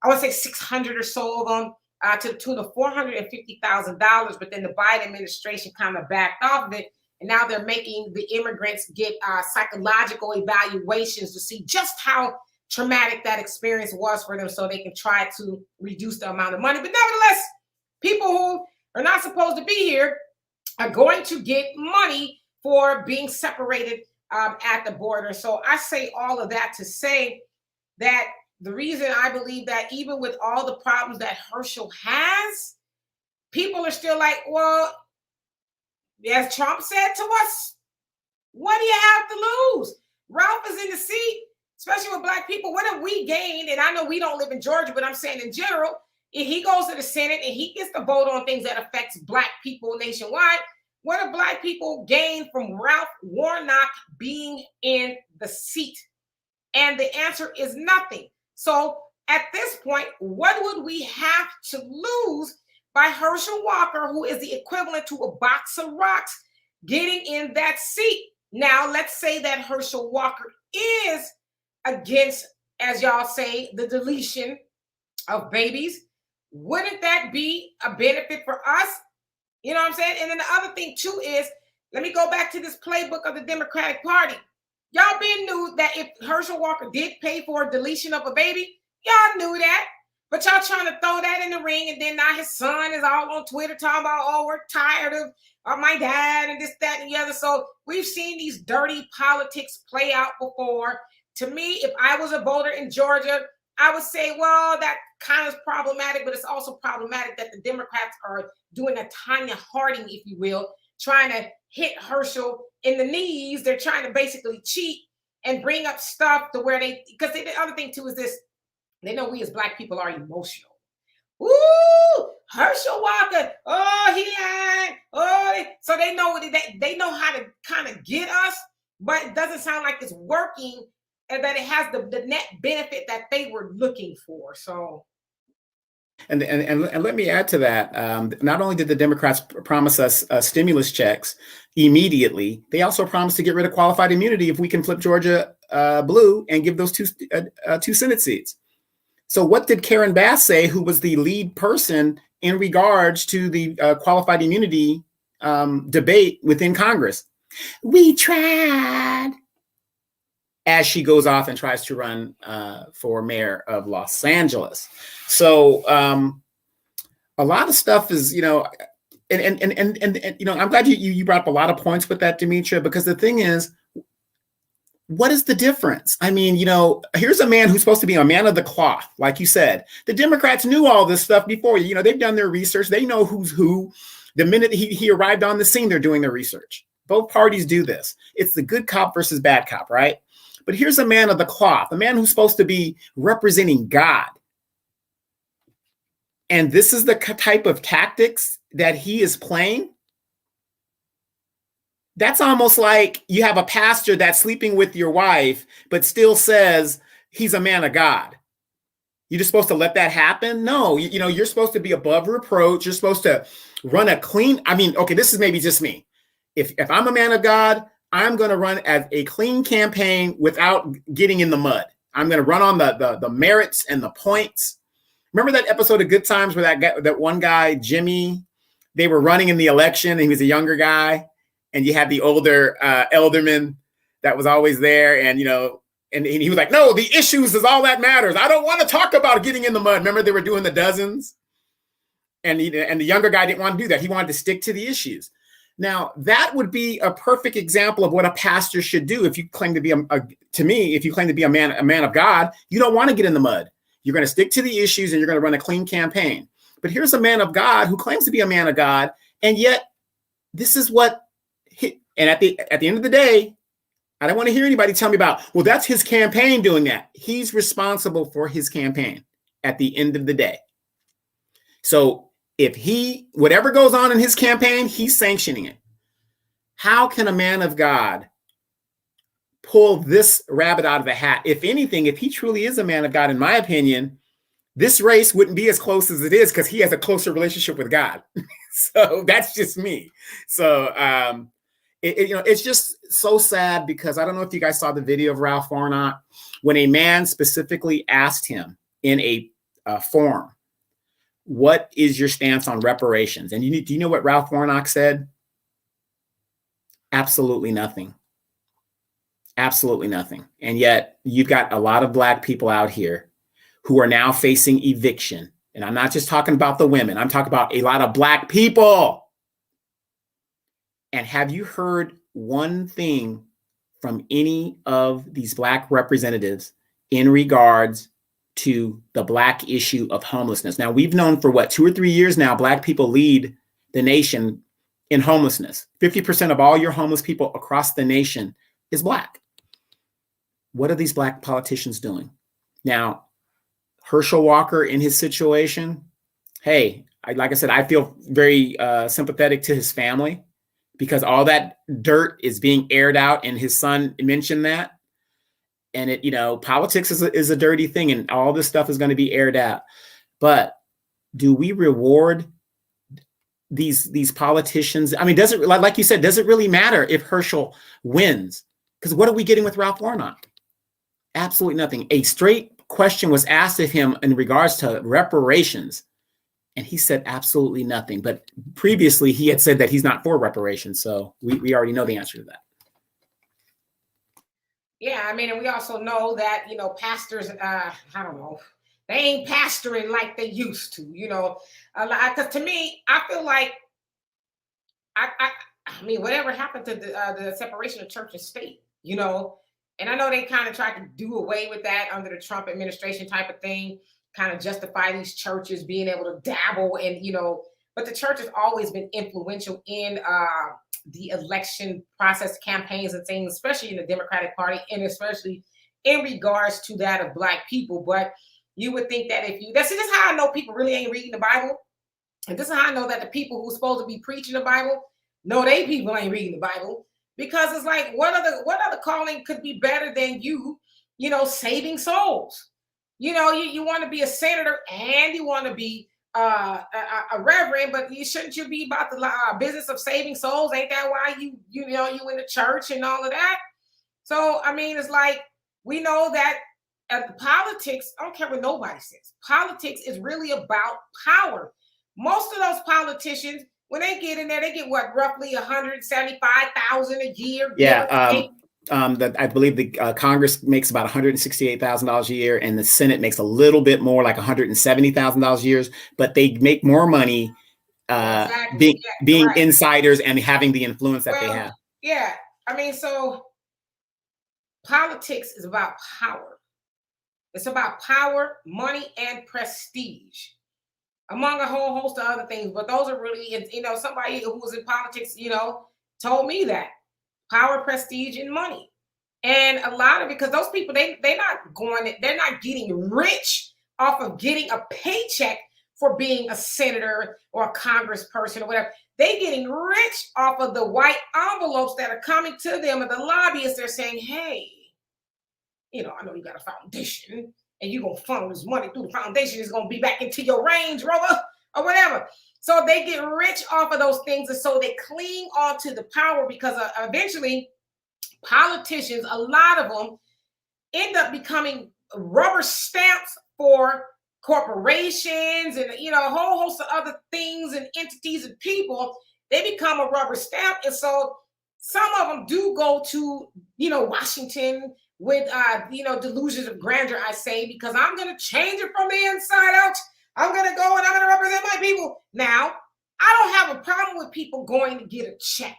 I want to say 600 or so of them, to the tune of $450,000. But then the Biden administration kind of backed off of it. And now they're making the immigrants get psychological evaluations to see just how traumatic that experience was for them, so they can try to reduce the amount of money. But nevertheless, people who are not supposed to be here are going to get money for being separated at the border. So I say all of that to say that the reason I believe that even with all the problems that Herschel has, people are still like, well, as Trump said to us, what do you have to lose? Ralph is in the seat, especially with Black people. What have we gained? And I know we don't live in Georgia, but I'm saying in general, if he goes to the Senate and he gets to vote on things that affects Black people nationwide, what do Black people gain from Ralph Warnock being in the seat? And the answer is nothing. So at this point, what would we have to lose by Herschel Walker, who is the equivalent to a box of rocks, getting in that seat? Now, let's say that Herschel Walker is against, as y'all say, the deletion of babies. Wouldn't that be a benefit for us? You know what I'm saying? And then the other thing too is, let me go back to this playbook of the Democratic Party. Y'all been knew that if Herschel Walker did pay for a deletion of a baby, y'all knew that. But y'all trying to throw that in the ring, and then now his son is all on Twitter talking about, oh, we're tired of my dad and this, that, and the other. So we've seen these dirty politics play out before. To me, if I was a voter in Georgia, I would say, well, that kind of is problematic, but it's also problematic that the Democrats are doing a Tanya Harding, if you will, trying to hit Herschel in the knees. They're trying to basically cheat and bring up stuff to where because the other thing too is this, they know we as Black people are emotional. Ooh, Herschel Walker, oh, he lied. Oh, so they know how to kind of get us, but it doesn't sound like it's working and that it has the net benefit that they were looking for. So. And let me add to that. Not only did the Democrats promise us stimulus checks immediately, they also promised to get rid of qualified immunity if we can flip Georgia blue and give those two Senate seats. So what did Karen Bass say, who was the lead person in regards to the qualified immunity debate within Congress? We tried. As she goes off and tries to run for mayor of Los Angeles. So a lot of stuff is, and I'm glad you brought up a lot of points with that, Demetra, because the thing is, what is the difference? I mean, here's a man who's supposed to be a man of the cloth, like you said. The Democrats knew all this stuff before. They've done their research. They know who's who. The minute he arrived on the scene, they're doing their research. Both parties do this. It's the good cop versus bad cop, right? But here's a man of the cloth, a man who's supposed to be representing God. And this is the type of tactics that he is playing. That's almost like you have a pastor that's sleeping with your wife, but still says he's a man of God. You're just supposed to let that happen? No, you're supposed to be above reproach. You're supposed to run a clean. Okay, this is maybe just me. If I'm a man of God, I'm going to run as a clean campaign without getting in the mud. I'm going to run on the merits and the points. Remember that episode of Good Times where that one guy, Jimmy, they were running in the election and he was a younger guy. And you had the older elderman that was always there. And, and he was like, no, the issues is all that matters. I don't want to talk about getting in the mud. Remember they were doing the dozens? And the younger guy didn't want to do that. He wanted to stick to the issues. Now, that would be a perfect example of what a pastor should do. If you claim to be if you claim to be a man of God, you don't want to get in the mud. You're going to stick to the issues and you're going to run a clean campaign. But here's a man of God who claims to be a man of God, and yet this is what. And at the end of the day, I don't want to hear anybody tell me about, well, that's his campaign doing that. He's responsible for his campaign at the end of the day. So if whatever goes on in his campaign, he's sanctioning it. How can a man of God pull this rabbit out of the hat? If anything, if he truly is a man of God, in my opinion, this race wouldn't be as close as it is because he has a closer relationship with God. So that's just me. So it's just so sad because I don't know if you guys saw the video of Ralph Warnock when a man specifically asked him in a forum, what is your stance on reparations? And do you know what Ralph Warnock said? Absolutely nothing. Absolutely nothing. And yet you've got a lot of Black people out here who are now facing eviction. And I'm not just talking about the women. I'm talking about a lot of Black people. And have you heard one thing from any of these Black representatives in regards to the Black issue of homelessness? Now, we've known for 2 or 3 years now, Black people lead the nation in homelessness. 50% of all your homeless people across the nation is Black. What are these Black politicians doing? Now, Herschel Walker in his situation, hey, like I said, I feel very sympathetic to his family because all that dirt is being aired out, and his son mentioned that. And politics is a dirty thing, and all this stuff is going to be aired out. But do we reward these politicians? I mean, like you said, does it really matter if Herschel wins? Because what are we getting with Ralph Warnock? Absolutely nothing. A straight question was asked of him in regards to reparations, and he said absolutely nothing. But previously, he had said that he's not for reparations. So we already know the answer to that. Yeah, I mean, and we also know that, pastors, I don't know, they ain't pastoring like they used to, a lot. Because to me, I feel like I, I, I mean, whatever happened to the separation of church and state, and I know they kind of tried to do away with that under the Trump administration type of thing, kind of justify these churches being able to dabble and, but the church has always been influential in the election process, campaigns and things, especially in the Democratic Party, and especially in regards to that of Black people. But you would think that if you, that's this is how I know people really ain't reading the Bible. And this is how I know that the people who's supposed to be preaching the Bible, no, they people ain't reading the Bible. Because it's like, what other calling could be better than saving souls? You want to be a senator and you want to be a reverend, but shouldn't you be about the business of saving souls? Ain't that why you in the church and all of that? So I mean, it's like we know that politics. I don't care what nobody says. Politics is really about power. Most of those politicians, when they get in there, they get what, roughly 175,000 a year. Yeah. I believe the Congress makes about $168,000 a year, and the Senate makes a little bit more, like $170,000 a year. But they make more money exactly. being insiders and having the influence that they have. Yeah, I mean, so politics is about power. It's about power, money, and prestige, among a whole host of other things. But those are really, somebody who was in politics, told me that power, prestige, and money. And a lot of, because those people, they're not getting rich off of getting a paycheck for being a senator or a congressperson or whatever. They're getting rich off of the white envelopes that are coming to them, and the lobbyists, they're saying, hey, I know you got a foundation and you're going to funnel this money through the foundation. It's going to be back into your Range Rover or whatever. So they get rich off of those things. And so they cling on to the power, because eventually politicians, a lot of them, end up becoming rubber stamps for corporations and, a whole host of other things and entities and people. They become a rubber stamp. And so some of them do go to, Washington with, delusions of grandeur, I say, because I'm going to change it from the inside out. I'm going to go and I'm going to represent my people. Now, I don't have a problem with people going to get a check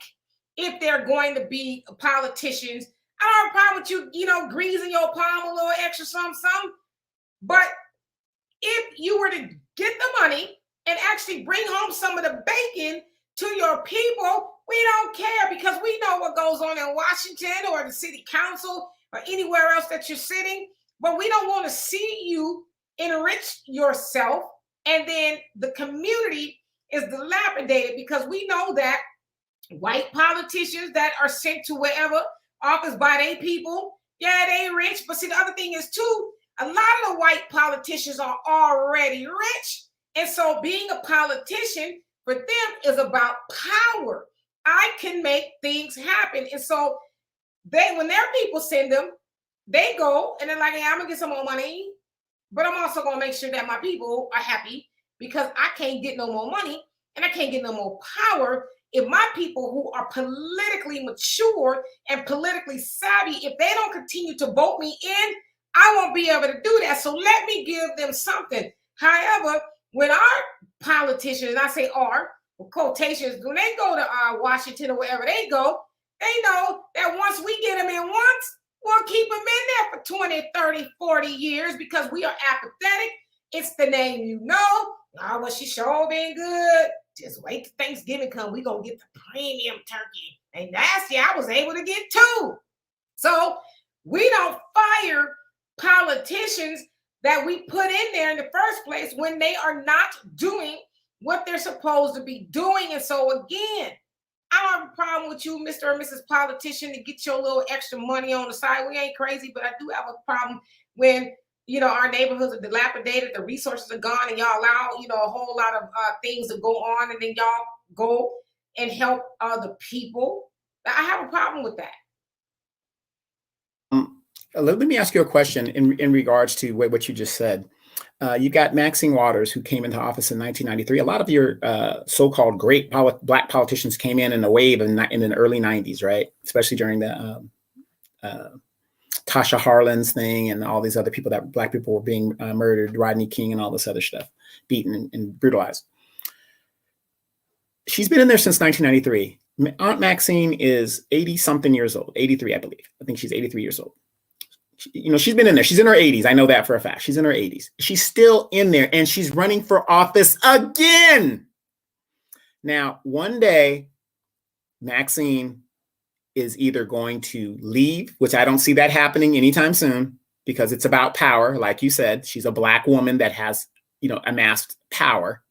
if they're going to be politicians. I don't have a problem with you, greasing your palm a little extra some. But if you were to get the money and actually bring home some of the bacon to your people, we don't care, because we know what goes on in Washington or the city council or anywhere else that you're sitting. But we don't want to see you enrich yourself and then the community is dilapidated, because we know that white politicians that are sent to wherever office by their people, yeah, they rich. But see, the other thing is too, a lot of the white politicians are already rich. And so being a politician for them is about power. I can make things happen. And so when their people send them, they go and they're like, hey, I'm gonna get some more money, but I'm also gonna make sure that my people are happy, because I can't get no more money and I can't get no more power if my people who are politically mature and politically savvy, if they don't continue to vote me in, I won't be able to do that. So let me give them something. However, when our politicians, and I say our, with quotations, when they go to Washington or wherever they go, they know that once we get them in once, we'll keep them in there for 20, 30, 40 years, because we are apathetic. It's the name you know. Oh, well, she sure been good. Just wait till Thanksgiving come. We're going to get the premium turkey. And last year I was able to get 2. So we don't fire politicians that we put in there in the first place when they are not doing what they're supposed to be doing. And so again, I don't have a problem with you, Mr. or Mrs. Politician, to get your little extra money on the side. We ain't crazy, but I do have a problem when, our neighborhoods are dilapidated, the resources are gone, and y'all allow, a whole lot of things to go on, and then y'all go and help other people. I have a problem with that. Let me ask you a question in regards to what you just said. You got Maxine Waters, who came into office in 1993. A lot of your so-called great Black politicians came in a wave in the early 90s, right? Especially during the Tasha Harlan's thing and all these other people that black people were being murdered, Rodney King and all this other stuff, beaten and brutalized. She's been in there since 1993. Aunt Maxine is 80 something years old, 83, I believe. I think she's 83 years old. She's been in there. She's in her 80s. I know that for a fact. She's in her 80s. She's still in there and she's running for office again. Now, one day, Maxine is either going to leave, which I don't see that happening anytime soon because it's about power. Like you said, she's a black woman that has, amassed power.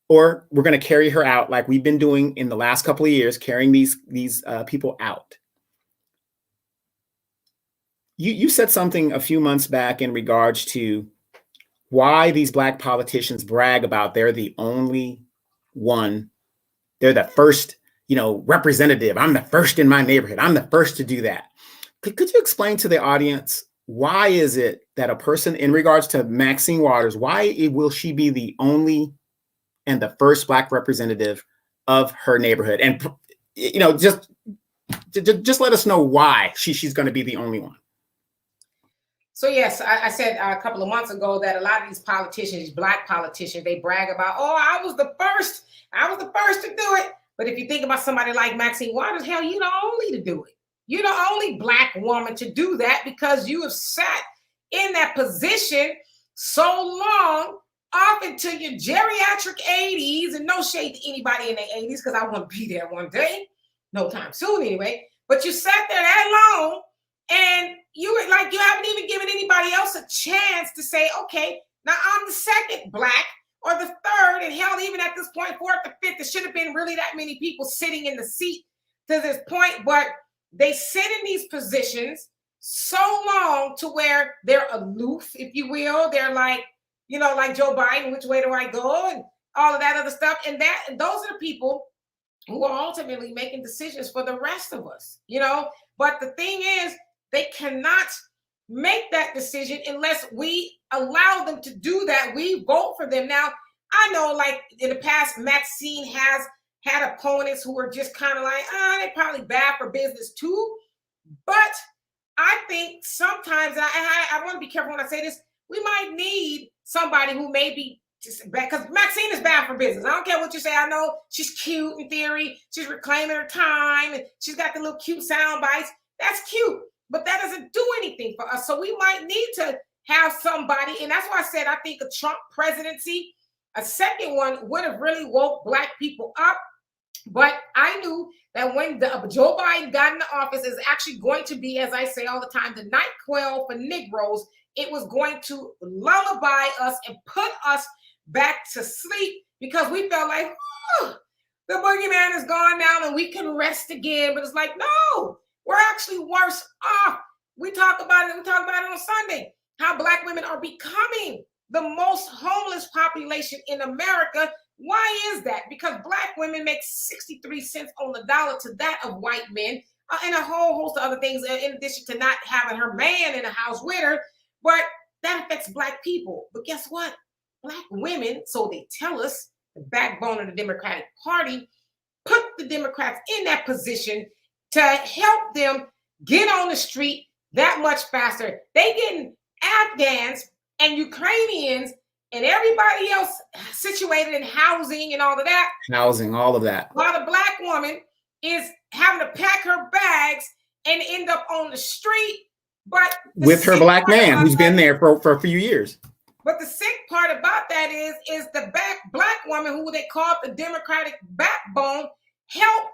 Or we're going to carry her out like we've been doing in the last couple of years, carrying these people out. You said something a few months back in regards to why these black politicians brag about they're the only one. They're the first, representative. I'm the first in my neighborhood. I'm the first to do that. Could you explain to the audience, why is it that a person in regards to Maxine Waters, why will she be the only and the first black representative of her neighborhood? And, just let us know why she's going to be the only one. So yes, I said a couple of months ago that a lot of these politicians, black politicians, they brag about, oh, I was the first to do it. But if you think about somebody like Maxine Waters, hell, you're the only to do it. You're the only black woman to do that because you have sat in that position so long, off into your geriatric 80s, and no shade to anybody in their 80s because I want to be there one day, no time soon anyway. But you sat there that long, and you haven't even given anybody else a chance to say, okay, now I'm the second black or the third, and hell, even at this point, fourth or fifth, there should have been really that many people sitting in the seat to this point, but they sit in these positions so long to where they're aloof, if you will. They're like, like Joe Biden, which way do I go? And all of that other stuff. And those are the people who are ultimately making decisions for the rest of us, But the thing is, they cannot make that decision unless we allow them to do that. We vote for them. Now, I know like in the past, Maxine has had opponents who are just kind of like, they're probably bad for business too. But I think sometimes, I want to be careful when I say this, we might need somebody who may be just bad, because Maxine is bad for business. I don't care what you say. I know she's cute in theory. She's reclaiming her time and she's got the little cute sound bites. That's cute, but that doesn't do anything for us. So we might need to have somebody. And that's why I said, I think a Trump presidency, a second one, would have really woke black people up. But I knew that when Joe Biden got into office, is actually going to be, as I say all the time, the night quail for Negroes. It was going to lullaby us and put us back to sleep because we felt like, the boogeyman is gone now and we can rest again. But it's like, no, we're actually worse off. We talk about it on Sunday, how black women are becoming the most homeless population in America. Why is that? Because black women make 63 cents on the dollar to that of white men, and a whole host of other things in addition to not having her man in the house with her. But that affects black people. But guess what? Black women, so they tell us, the backbone of the Democratic Party, put the Democrats in that position to help them get on the street that much faster. They getting Afghans and Ukrainians and everybody else situated in housing and all of that. Housing, all of that. While the black woman is having to pack her bags and end up on the street. But with her black man who's been there for a few years. But the sick part about that is the black woman who they call the Democratic backbone helped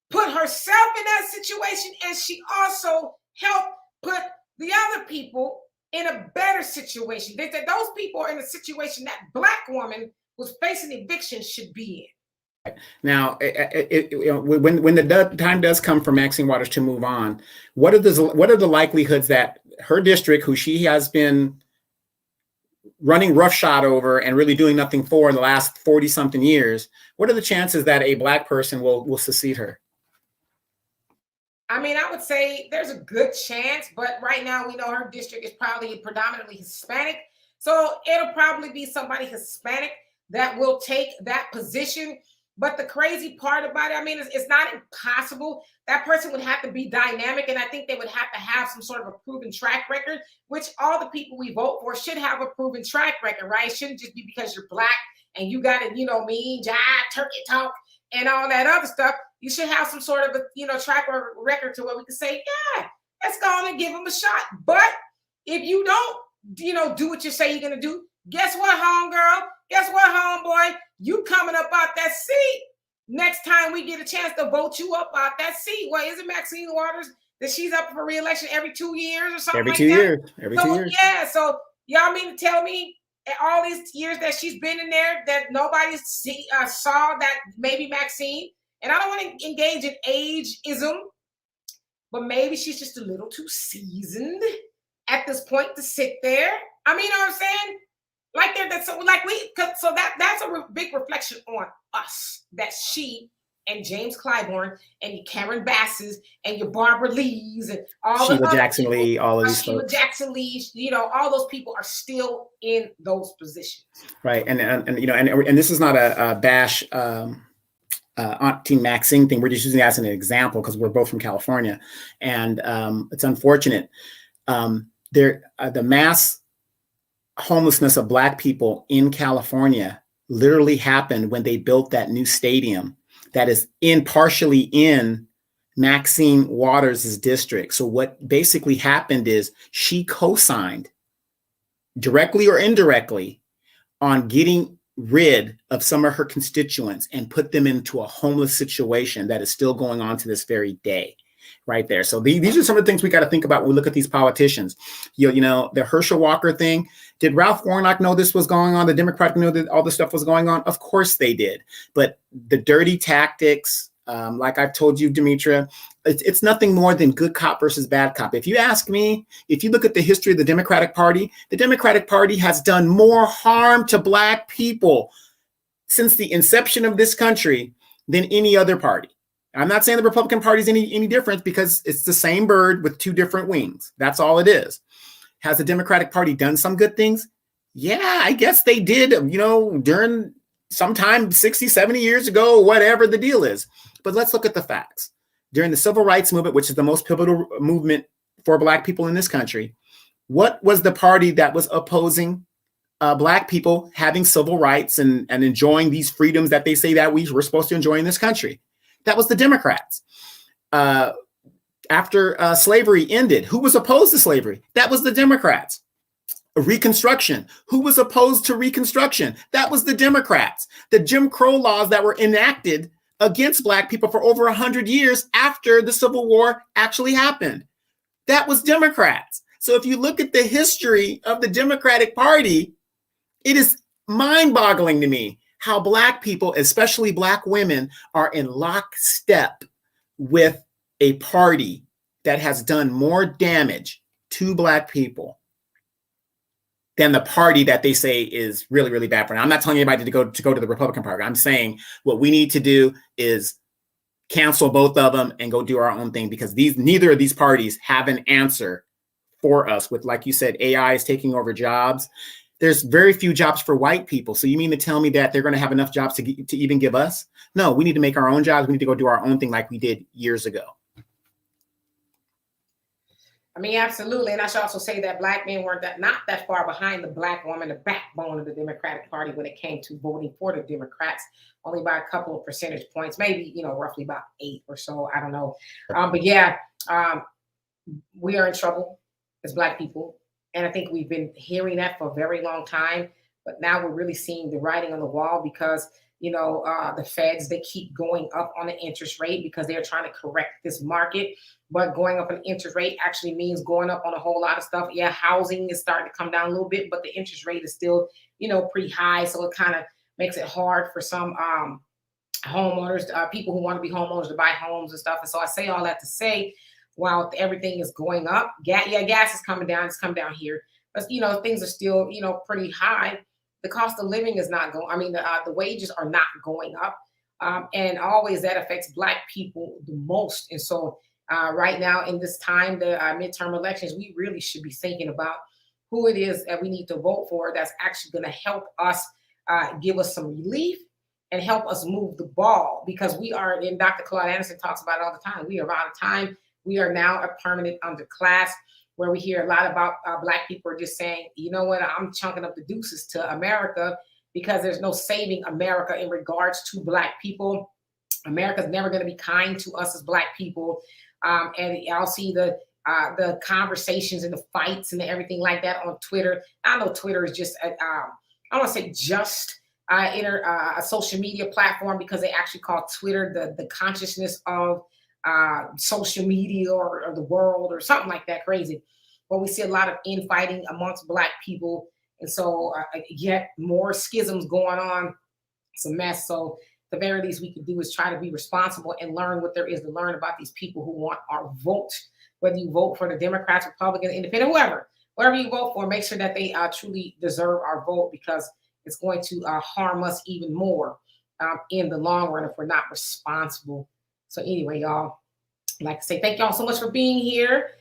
put herself in that situation, and she also helped put the other people in a better situation. They said those people are in a situation that black woman was facing eviction should be in. Now, when the time does come for Maxine Waters to move on, what are the likelihoods that her district, who she has been running roughshod over and really doing nothing for in the last 40 something years, what are the chances that a black person will succeed her? I mean, I would say there's a good chance, but right now we know her district is probably predominantly Hispanic. So it'll probably be somebody Hispanic that will take that position. But the crazy part about it, I mean, it's not impossible. That person would have to be dynamic, and I think they would have to have some sort of a proven track record, which all the people we vote for should have a proven track record, right? It shouldn't just be because you're black and you got to, mean, jive, turkey talk, and all that other stuff. You should have some sort of a, track record to where we can say, yeah, let's go on and give them a shot. But if you don't, do what you say you're going to do, guess what, homegirl? Guess what, homeboy? You coming up out that seat. Next time we get a chance to vote you up out that seat. Well, is it Maxine Waters that she's up for re-election every 2 years or something Every like 2 that? years. Every 2 years. Yeah. So y'all mean to tell me all these years that she's been in there that nobody saw that maybe Maxine, and I don't want to engage in ageism, but maybe she's just a little too seasoned at this point to sit there. I mean, you know what I'm saying? That's a big reflection on us, that she and James Clyburn and your Karen Basses and your Barbara Lees and all Sheila Jackson Lee, all of these Sheila folks. Jackson Lee, all those people are still in those positions. Right, and this is not a bash Auntie Maxine thing. We're just using that as an example because we're both from California, and it's unfortunate. The mass homelessness of Black people in California literally happened when they built that new stadium that is partially in Maxine Waters' district. So what basically happened is she co-signed directly or indirectly on getting rid of some of her constituents and put them into a homeless situation that is still going on to this very day. Right there. So these are some of the things we got to think about when we look at these politicians. The Herschel Walker thing. Did Ralph Warnock know this was going on? The Democrats know that all this stuff was going on? Of course they did. But the dirty tactics, like I've told you, Demetra, it's nothing more than good cop versus bad cop. If you ask me, if you look at the history of the Democratic Party has done more harm to Black people since the inception of this country than any other party. I'm not saying the Republican Party is any different because it's the same bird with two different wings. That's all it is. Has the Democratic Party done some good things? Yeah, I guess they did, during sometime 60, 70 years ago, whatever the deal is. But let's look at the facts. During the Civil Rights Movement, which is the most pivotal movement for Black people in this country, what was the party that was opposing Black people having civil rights and enjoying these freedoms that they say that we were supposed to enjoy in this country? That was the Democrats. After slavery ended, who was opposed to slavery? That was the Democrats. Reconstruction. Who was opposed to Reconstruction? That was the Democrats. The Jim Crow laws that were enacted against Black people for over 100 years after the Civil War actually happened. That was Democrats. So if you look at the history of the Democratic Party, it is mind-boggling to me how Black people, especially Black women, are in lockstep with a party that has done more damage to Black people than the party that they say is really, really bad for them. I'm not telling anybody to go to the Republican Party. I'm saying what we need to do is cancel both of them and go do our own thing, because neither of these parties have an answer for us. With, like you said, AI is taking over jobs. There's very few jobs for white people. So you mean to tell me that they're going to have enough jobs to even give us? No, we need to make our own jobs. We need to go do our own thing like we did years ago. I mean, absolutely. And I should also say that Black men weren't not that far behind the Black woman, the backbone of the Democratic Party when it came to voting for the Democrats, only by a couple of percentage points, maybe, roughly about 8 or so. I don't know. But yeah, we are in trouble as Black people. And I think we've been hearing that for a very long time, but now we're really seeing the writing on the wall because, the feds, they keep going up on the interest rate because they're trying to correct this market. But going up on interest rate actually means going up on a whole lot of stuff. Yeah, housing is starting to come down a little bit, but the interest rate is still, pretty high. So it kind of makes it hard for some homeowners, people who want to be homeowners, to buy homes and stuff. And so I say all that to say, while everything is going up, gas is coming down. It's come down here, but things are still pretty high. The cost of living is not going. I mean, the wages are not going up, and always that affects Black people the most. And so, right now in this time, the midterm elections, we really should be thinking about who it is that we need to vote for. That's actually going to help us, give us some relief, and help us move the ball, because we are, and Dr. Claude Anderson talks about it all the time, we are out of time. We are now a permanent underclass, where we hear a lot about Black people are just saying, you know what, I'm chunking up the deuces to America, because there's no saving America in regards to Black people. America's never going to be kind to us as Black people. And I'll see the conversations and the fights and everything like that on Twitter. I know Twitter is just, I don't want to say just a social media platform, because they actually call Twitter the consciousness of social media, or the world, or something like that crazy. But we see a lot of infighting amongst Black people. And so yet more schisms going on. It's a mess. So the very least we can do is try to be responsible and learn what there is to learn about these people who want our vote. Whether you vote for the Democrats, Republicans, Independent, whoever you vote for, make sure that they truly deserve our vote, because it's going to harm us even more in the long run if we're not responsible. So anyway, y'all, I'd like to say thank y'all so much for being here.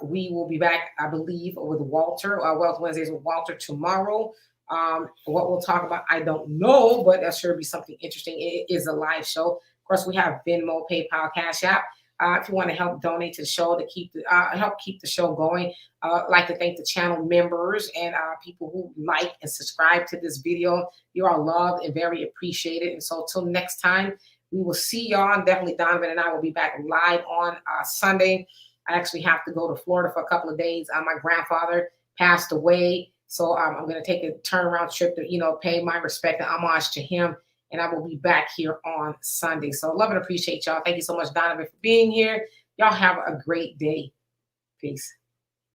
We will be back, I believe, with Walter, Wealth Wednesdays with Walter tomorrow. What we'll talk about, I don't know, but that sure be something interesting. It is a live show. Of course, we have Venmo, PayPal, Cash App. If you want to help donate to the show to keep help keep the show going, I'd like to thank the channel members and people who like and subscribe to this video. You are loved and very appreciated. And so till next time, we will see y'all. And definitely Donovan and I will be back live on Sunday. I actually have to go to Florida for a couple of days. My grandfather passed away. So I'm going to take a turnaround trip to, pay my respect and homage to him. And I will be back here on Sunday. So love and appreciate y'all. Thank you so much, Donovan, for being here. Y'all have a great day. Peace.